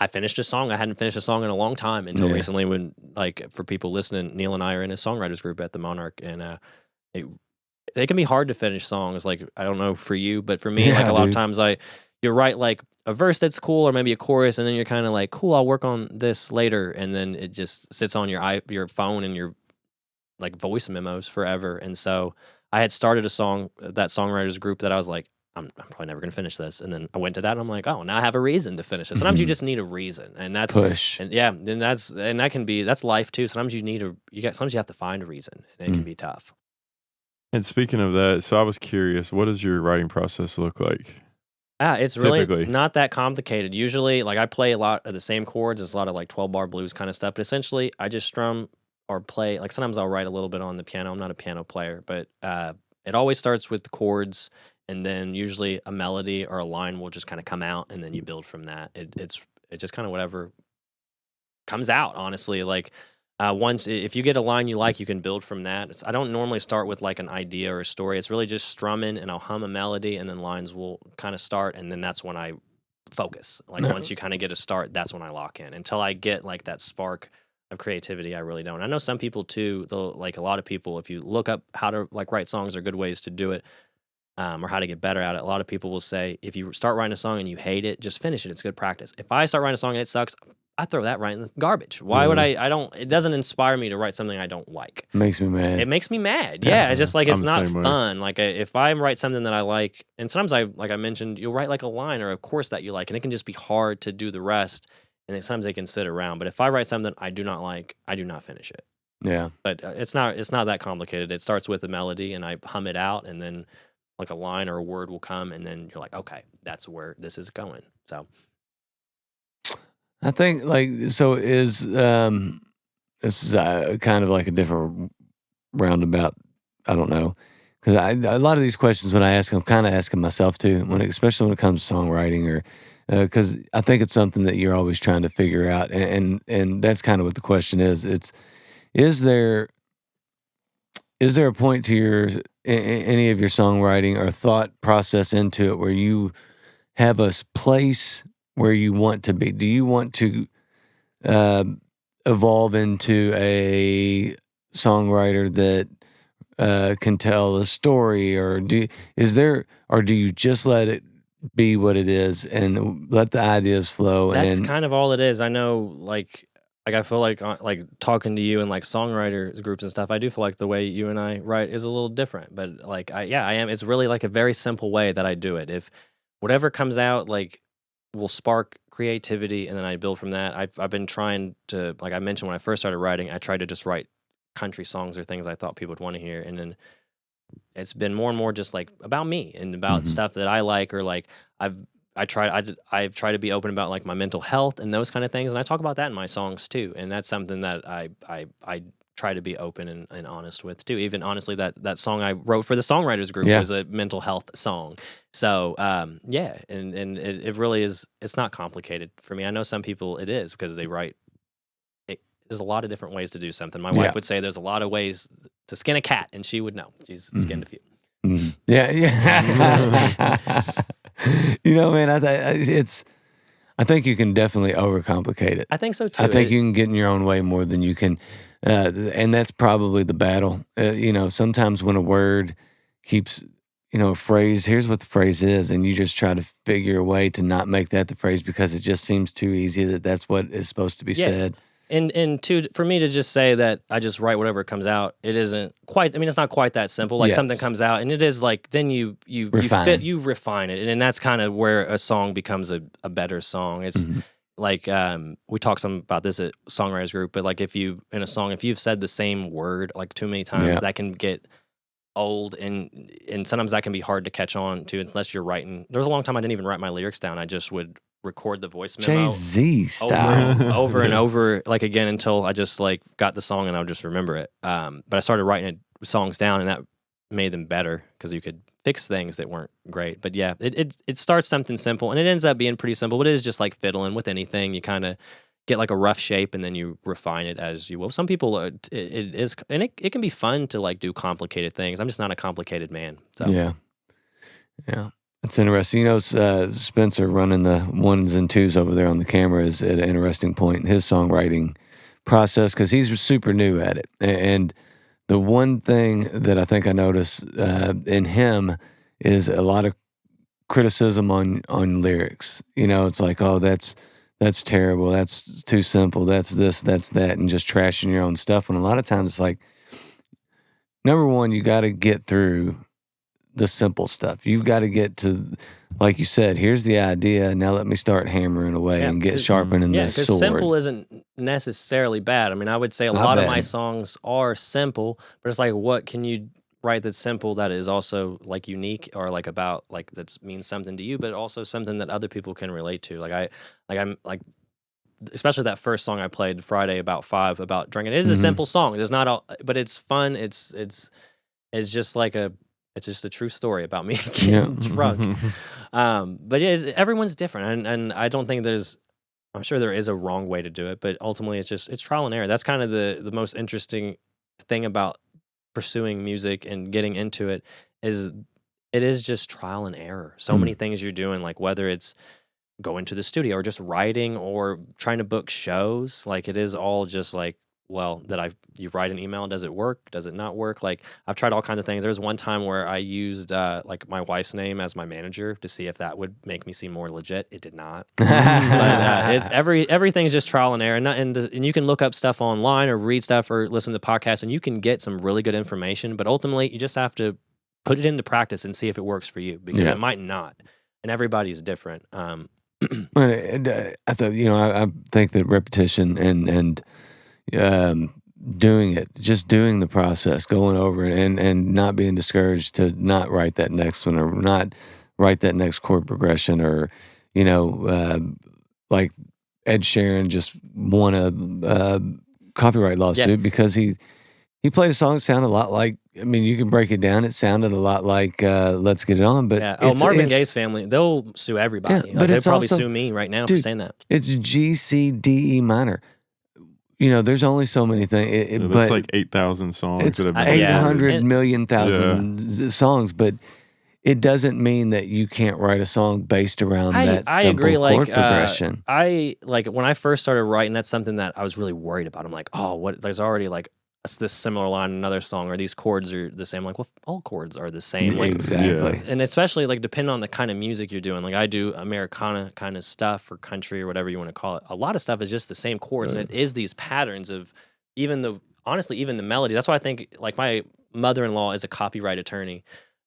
I finished a song. I hadn't finished a song in a long time until recently. When, like, for people listening, Neil and I are in a songwriters group at the Monarch, and it can be hard to finish songs. Like, I don't know for you, but for me, like a lot of times you write like a verse that's cool or maybe a chorus, and then you're kind of like, cool, I'll work on this later, and then it just sits on your phone and your like voice memos forever. And so I had started that songwriters group that I was like, I'm probably never gonna finish this, and then I went to that and I'm like, oh, now I have a reason to finish it. Sometimes you just need a reason, and that's push. And that can be that's life too. Sometimes sometimes you have to find a reason, and it can be tough. And speaking of that, so I was curious, what does your writing process look like? It's really not that complicated. Usually, like, I play a lot of the same chords. It's a lot of like 12-bar blues kind of stuff. But essentially, I just strum or play. Like, sometimes I'll write a little bit on the piano. I'm not a piano player, but it always starts with the chords, and then usually a melody or a line will just kind of come out, and then you build from that. It's just kind of whatever comes out, honestly. Like, if you get a line you like, you can build from that. I don't normally start with like an idea or a story. It's really just strumming, and I'll hum a melody, and then lines will kind of start, and then that's when I focus. Like, once you kind of get a start, that's when I lock in. Until I get like that spark of creativity, I really don't. I know some people too, like a lot of people, if you look up how to like write songs or good ways to do it, or how to get better at it, a lot of people will say, if you start writing a song and you hate it, just finish it. It's good practice. If I start writing a song and it sucks, I throw that right in the garbage. Why would it doesn't inspire me to write something I don't like. Makes me mad. It makes me mad. Yeah, it's just like, it's not fun. Like, if I write something that I like, and sometimes like I mentioned, you'll write like a line or a chorus that you like, and it can just be hard to do the rest, and then sometimes they can sit around. But if I write something I do not like, I do not finish it. Yeah. But it's not that complicated. It starts with a melody, and I hum it out, and then like a line or a word will come, and then you're like, okay, that's where this is going. So I think, like, so this is kind of like a different roundabout. I don't know, because a lot of these questions, when I ask them, I'm kind of asking myself too, especially when it comes to songwriting, or because I think it's something that you're always trying to figure out, and that's kind of what the question is. Is there a point to any of your songwriting or thought process into it where you have a place where you want to be? Do you want to evolve into a songwriter that can tell a story, or do you just let it be what it is and let the ideas flow? That's kind of all it is. I know, like I feel like talking to you and like songwriters groups and stuff, I do feel like the way you and I write is a little different. But like I am. It's really like a very simple way that I do it. If whatever comes out, like, will spark creativity, and then I build from that. I've been trying to, like I mentioned, when I first started writing, I tried to just write country songs or things I thought people would want to hear, and then it's been more and more just like about me and about stuff that I like, or like I've tried to be open about like my mental health and those kind of things, and I talk about that in my songs too, and that's something that I try to be open and honest with too. Even honestly, that song I wrote for the songwriters group was a mental health song. So and it really is. It's not complicated for me. I know some people it is, because they write. There's a lot of different ways to do something. My wife would say there's a lot of ways to skin a cat, and she would know. She's skinned a few. Yeah. You know, man, I think you can definitely overcomplicate it. I think so too. I think you can get in your own way more than you can, and that's probably the battle. You know, sometimes when a word keeps, you know, a phrase, here's what the phrase is, and you just try to figure a way to not make that the phrase because it just seems too easy that that's what is supposed to be said. And for me to just say that I just write whatever comes out, it isn't quite. I mean, it's not quite that simple. Like something comes out, and it is like then you refine it, and that's kind of where a song becomes a better song. It's like we talked some about this at Songwriters Group, but like if you've said the same word like too many times, that can get old, and sometimes that can be hard to catch on to unless you're writing. There was a long time I didn't even write my lyrics down. I just would record the voice memo Jay-Z style over and over, like again until I just like got the song and I would just remember it. But I started writing songs down, and that made them better because you could fix things that weren't great. But yeah, it starts something simple and it ends up being pretty simple. But it is just like fiddling with anything. You kind of get like a rough shape and then you refine it as you will. Some people it is, and it can be fun to like do complicated things. I'm just not a complicated man. So. Yeah. It's interesting. You know, Spencer running the ones and twos over there on the camera is at an interesting point in his songwriting process because he's super new at it. And the one thing that I think I noticed in him is a lot of criticism on lyrics. You know, it's like, oh, that's terrible. That's too simple. That's this, that's that, and just trashing your own stuff. And a lot of times it's like, number one, you got to get through the simple stuff. You've got to get to, like you said, here's the idea. Now let me start hammering away and get sharpening the sword. Because simple isn't necessarily bad. I mean, I would say a lot of my songs are simple, but it's like, what can you write that's simple that is also like unique or like about like that means something to you, but also something that other people can relate to. I'm especially that first song I played Friday about 5 about drinking. It is a simple song. There's not all, but it's fun. It's just like it's just a true story about me getting drunk. But yeah, everyone's different. And I don't think I'm sure there is a wrong way to do it, but ultimately it's trial and error. That's kind of the most interesting thing about pursuing music and getting into it is it is just trial and error. So many things you're doing, like whether it's going to the studio or just writing or trying to book shows, like it is all just like, well, you write an email, does it work? Does it not work? Like I've tried all kinds of things. There was one time where I used like my wife's name as my manager to see if that would make me seem more legit. It did not. But everything's just trial and error, and you can look up stuff online or read stuff or listen to podcasts, and you can get some really good information. But ultimately, you just have to put it into practice and see if it works for you because it might not, and everybody's different. I thought, I think that repetition and doing it, just doing the process, going over it, and not being discouraged to not write that next one or not write that next chord progression or, like Ed Sheeran just won a copyright lawsuit because he played a song that sounded a lot like, I mean, you can break it down. It sounded a lot like Let's Get It On, but Marvin Gaye's family, they'll sue everybody. Yeah, but they'll probably also, sue me right now for saying that. It's G, C, D, E minor. There's only so many things. That's like 8,000 songs. It's 800 million songs, but it doesn't mean that you can't write a song based around that simple chord progression. When I first started writing, that's something that I was really worried about. I'm like, oh, what? There's already like this similar line in another song, or these chords are the same. Like, well, all chords are the same. Like, exactly. And especially like depending on the kind of music you're doing. Like I do Americana kind of stuff or country or whatever you want to call it. A lot of stuff is just the same chords, and it is these patterns of even the melody. That's why I think like my mother-in-law is a copyright attorney,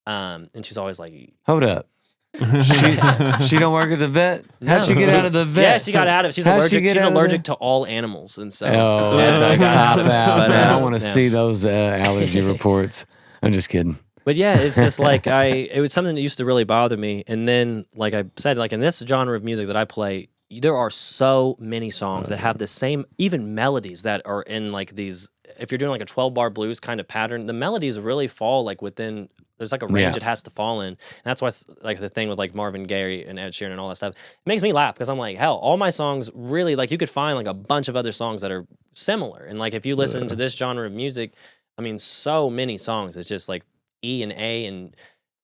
and she's always like, hold up. She don't work at the vet? How'd she get out of the vet? Yeah, she got out of it. She's allergic to all animals, and so that's a cop out. But I want to see those allergy reports. I'm just kidding. But yeah, it's just like it was something that used to really bother me. And then, like I said, like in this genre of music that I play, there are so many songs that have the same, even melodies that are in like these. If you're doing like a 12-bar blues kind of pattern, the melodies really fall like within. There's like a range it has to fall in. And that's why it's like the thing with like Marvin Gaye and Ed Sheeran and all that stuff. It makes me laugh because I'm like, hell, all my songs really, like you could find like a bunch of other songs that are similar. And like if you listen to this genre of music, I mean, so many songs. It's just like E and A and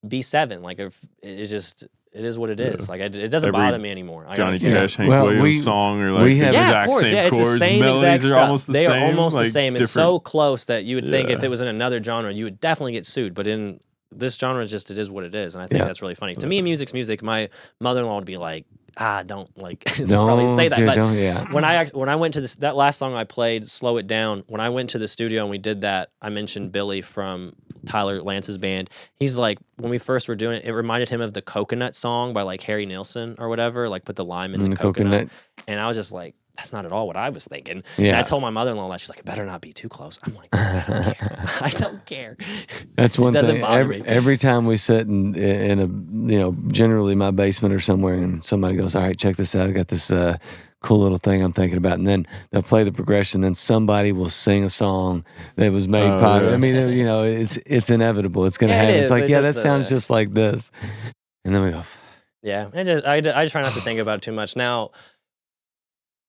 B7. Like it's just. It is what it is. Like it doesn't bother me anymore. Johnny Cash, Hank Williams song, or like we the have, exact of course, same it's chords, the same melodies exact are stuff. almost the they same. Are almost like the same. It's different. so close that you would think if it was in another genre, you would definitely get sued. But in this genre, it is what it is, and I think that's really funny. To me, music's music. My mother-in-law would be like, don't like probably say that. But when I went to that last song I played, Slow It Down, when I went to the studio and we did that, I mentioned Billy from Tyler Lance's band. He's like, when we first were doing it, it reminded him of the Coconut song by like Harry Nilsson or whatever, like put the lime in the coconut. And I was just like, that's not at all what I was thinking. Yeah. And I told my mother-in-law that. She's like, it better not be too close. I'm like, I don't care. I don't care. That's one thing. Every time we sit in a, generally my basement or somewhere, and somebody goes, all right, check this out. I got this cool little thing I'm thinking about. And then they'll play the progression. Then somebody will sing a song that was made popular. Yeah. I mean, it's inevitable. It's going to happen. It's like, that sounds just like this. And then we go. Yeah. I try not to think about it too much. Now,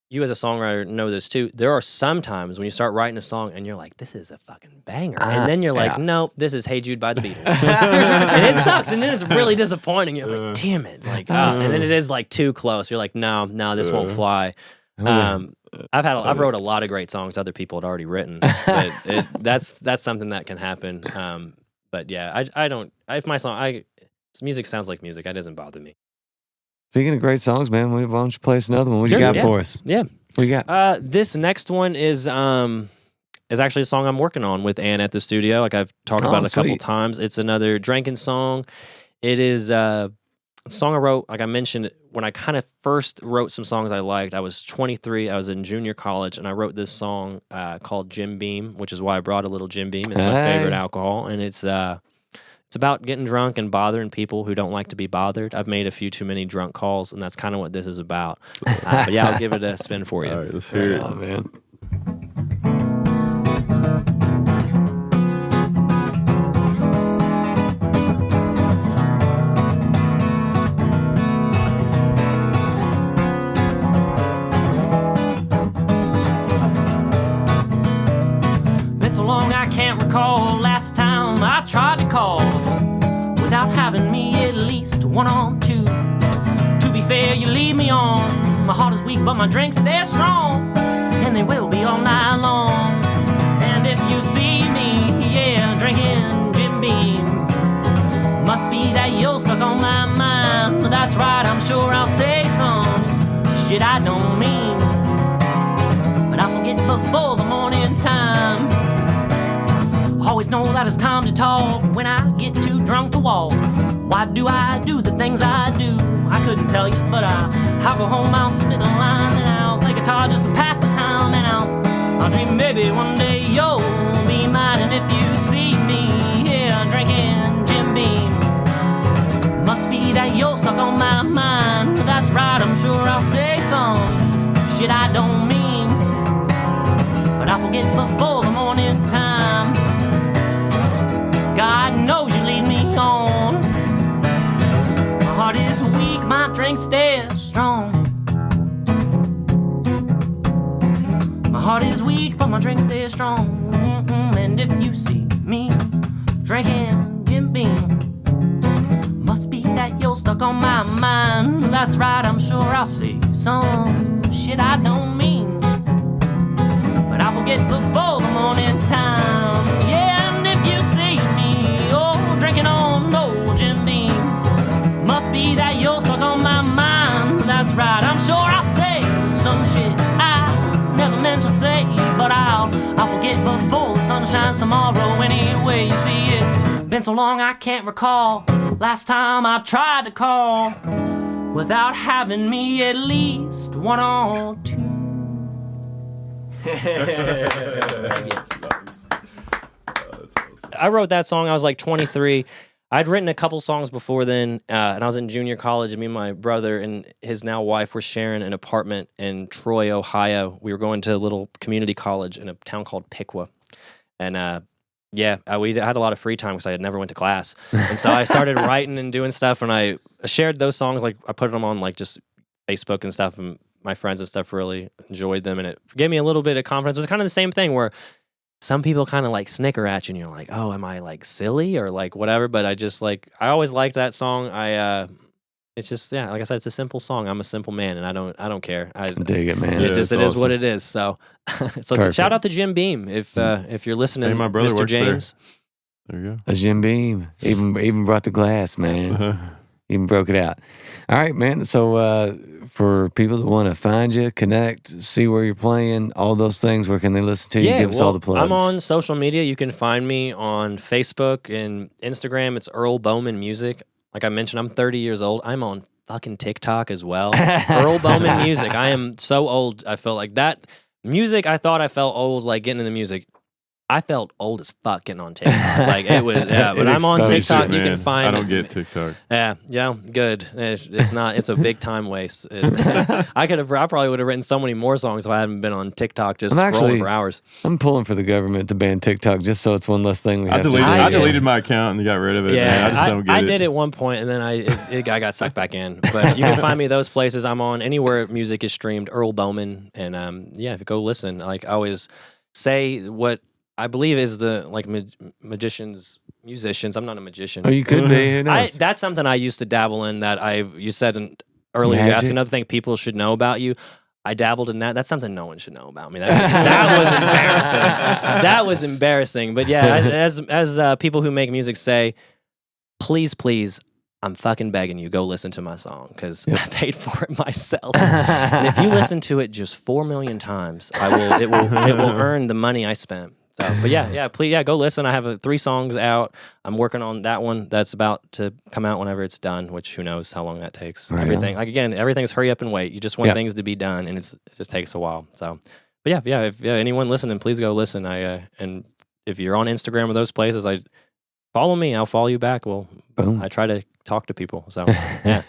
you as a songwriter know this too. There are some times when you start writing a song and you're like, this is a fucking banger. And then you're like, no, this is Hey Jude by the Beatles. And it sucks. And then it's really disappointing. You're like, damn it. Like, and then it is like too close. You're like, no, this won't fly. I've wrote a lot of great songs other people had already written. But that's something that can happen. But yeah, I don't, if my song, music sounds like music. That doesn't bother me. Speaking of great songs, man, why don't you play us another one? What you got for us? Yeah. What you got? This next one is actually a song I'm working on with Ann at the studio. Like I've talked about it a couple times. It's another drinking song. It is a song I wrote, like I mentioned, when I kind of first wrote some songs I liked. I was 23. I was in junior college, and I wrote this song called Jim Beam, which is why I brought a little Jim Beam. It's my favorite alcohol, and it's about getting drunk and bothering people who don't like to be bothered. I've made a few too many drunk calls, and that's kind of what this is about. But yeah, I'll give it a spin for you. All right, let's hear it. Oh, man. Been so long I can't recall last time I tried to call without having me at least one or two. To be fair, you lead me on. My heart is weak, but my drinks, they're strong, and they will be all night long. And if you see me, drinking Jim Beam, must be that you're stuck on my mind. That's right, I'm sure I'll say some shit I don't mean, but I forget before the morning time. Always know that it's time to talk when I get too drunk to walk. Why do I do the things I do? I couldn't tell you, but I'll go home, I'll spit a line and I'll play guitar just to pass the time. And I'll dream maybe one day you'll be mine. And if you see me drinking Jim Beam, must be that you're stuck on my mind. That's right, I'm sure I'll say some shit I don't mean, but I'll forget before the morning time. God knows you lead me on. My heart is weak, my drink's they're strong. My heart is weak, but my drink's they're strong. And if you see me drinking Jim Beam, must be that you're stuck on my mind. That's right, I'm sure I'll say some shit I don't mean, but I'll forget before the morning time. Yeah, and if you see me drinking on no Jim Beam, must be that you're stuck on my mind. That's right, I'm sure I'll say some shit I never meant to say, but I'll forget before the sun shines tomorrow. Anyway, you see, it's been so long I can't recall last time I tried to call without having me at least one or two. Thank you. I wrote that song, I was like 23. I'd written a couple songs before then, and I was in junior college, and me and my brother and his now wife were sharing an apartment in Troy, Ohio. We were going to a little community college in a town called Piqua. And we had a lot of free time because I had never went to class. And so I started writing and doing stuff, and I shared those songs. Like I put them on like just Facebook and stuff, and my friends and stuff really enjoyed them, and it gave me a little bit of confidence. It was kind of the same thing where some people kind of like snicker at you and you're like, oh, am I like silly or like whatever? But I just like, I always liked that song. It's just, yeah, like I said, it's a simple song. I'm a simple man and I don't care. I dig it, man. It is what it is. So, shout out to Jim Beam if you're listening. Hey, my brother Mr. works James. There you go. A Jim Beam even brought the glass, man. Even broke it out. All right, man. So for people that want to find you, connect, see where you're playing, all those things, where can they listen to you? Give us all the plugs. I'm on social media. You can find me on Facebook and Instagram. It's Earl Bowman Music. Like I mentioned, I'm 30 years old. I'm on fucking TikTok as well. Earl Bowman Music. I am so old. I felt like that music. I thought I felt old, like getting into music. I felt old as fuck getting on TikTok. Like it was, yeah. But I'm on TikTok. You can find. I don't get TikTok. Yeah, good. It's not. It's a big time waste. I probably would have written so many more songs if I hadn't been on TikTok just scrolling for hours. I'm pulling for the government to ban TikTok just so it's one less thing we have to do. I deleted my account and got rid of it. Yeah, man. I just don't get it. I did at one point and then I got sucked back in. But you can find me those places. I'm on anywhere music is streamed. Earl Bowman, and if you go listen, like I always say what I believe is the like musicians. I'm not a magician. Oh, you could be. Who knows? That's something I used to dabble in. You said earlier. You asked another thing people should know about you. I dabbled in that. That's something no one should know about me. That was embarrassing. That was embarrassing. But yeah, as people who make music say, please, I'm fucking begging you, go listen to my song because I paid for it myself. And if you listen to it just 4 million times, it will earn the money I spent. So, but please, go listen. I have 3 songs out. I'm working on that one that's about to come out whenever it's done, which who knows how long that takes. Right everything, everything's hurry up and wait. You just want things to be done, and it just takes a while. So, but if anyone listening, please go listen. And if you're on Instagram or those places, follow me. I'll follow you back. Well, boom. I try to talk to people. So, yeah.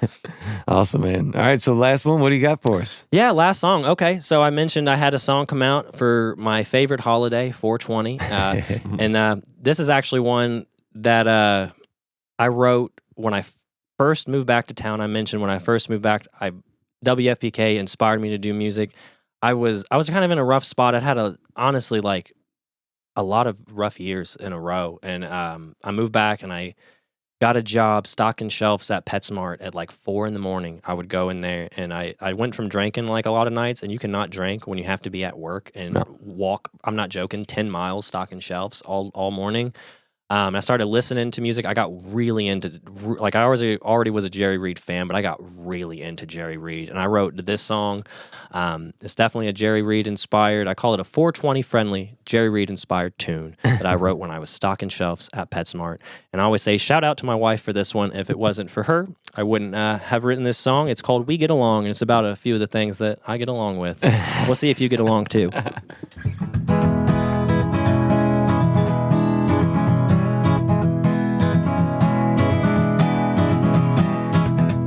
Awesome, man. All right. So last one, what do you got for us? Yeah, last song. Okay. So I mentioned I had a song come out for my favorite holiday, 420. And this is actually one that I wrote when I first moved back to town. I mentioned when I first moved back, WFPK inspired me to do music. I was kind of in a rough spot. I'd had honestly a lot of rough years in a row. And I moved back and I got a job stocking shelves at PetSmart at 4 a.m. I would go in there and I went from drinking a lot of nights, and you cannot drink when you have to be at work and walk, I'm not joking, 10 miles stocking shelves all morning. I started listening to music. I got really into, I already was a Jerry Reed fan, but I got really into Jerry Reed. And I wrote this song. It's definitely a Jerry Reed inspired, I call it a 420 friendly Jerry Reed inspired tune that I wrote when I was stocking shelves at PetSmart. And I always say, shout out to my wife for this one. If it wasn't for her, I wouldn't have written this song. It's called We Get Along, and it's about a few of the things that I get along with. We'll see if you get along too.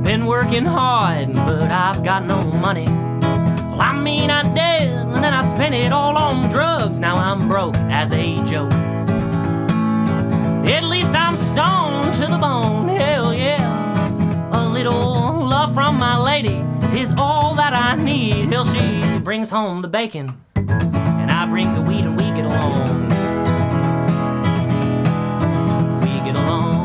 Been working hard, but I've got no money. Well, I mean I did, and then I spent it all on drugs. Now I'm broke as a joke. At least I'm stoned to the bone, hell yeah. A little love from my lady is all that I need. Hell, she brings home the bacon, and I bring the weed, and we get along. We get along.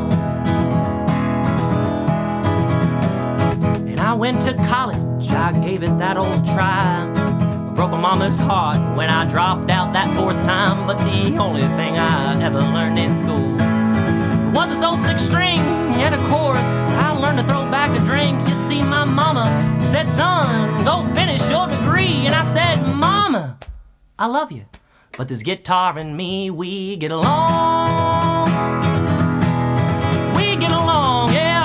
I went to college, I gave it that old try. Broke my mama's heart when I dropped out that 4th time. But the only thing I ever learned in school was this old 6-string and a chorus. I learned to throw back a drink. You see, my mama said, son, go finish your degree. And I said, mama, I love you, but this guitar and me, we get along. We get along, yeah.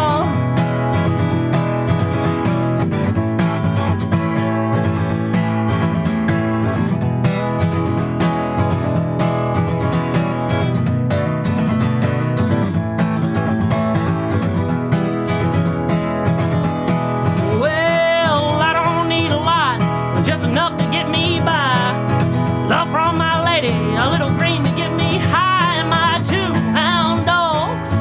A little green to get me high, and my 2-pound dogs,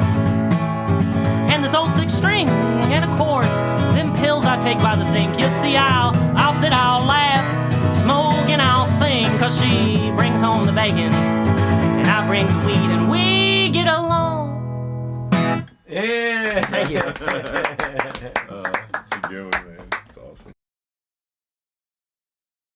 and this old 6-string, and of course, them pills I take by the sink. You see, I'll sit, I'll laugh, smoke, and I'll sing, 'cause she brings home the bacon, bring the weed and we get along. Yeah. Thank you. It's a good one, man. It's awesome.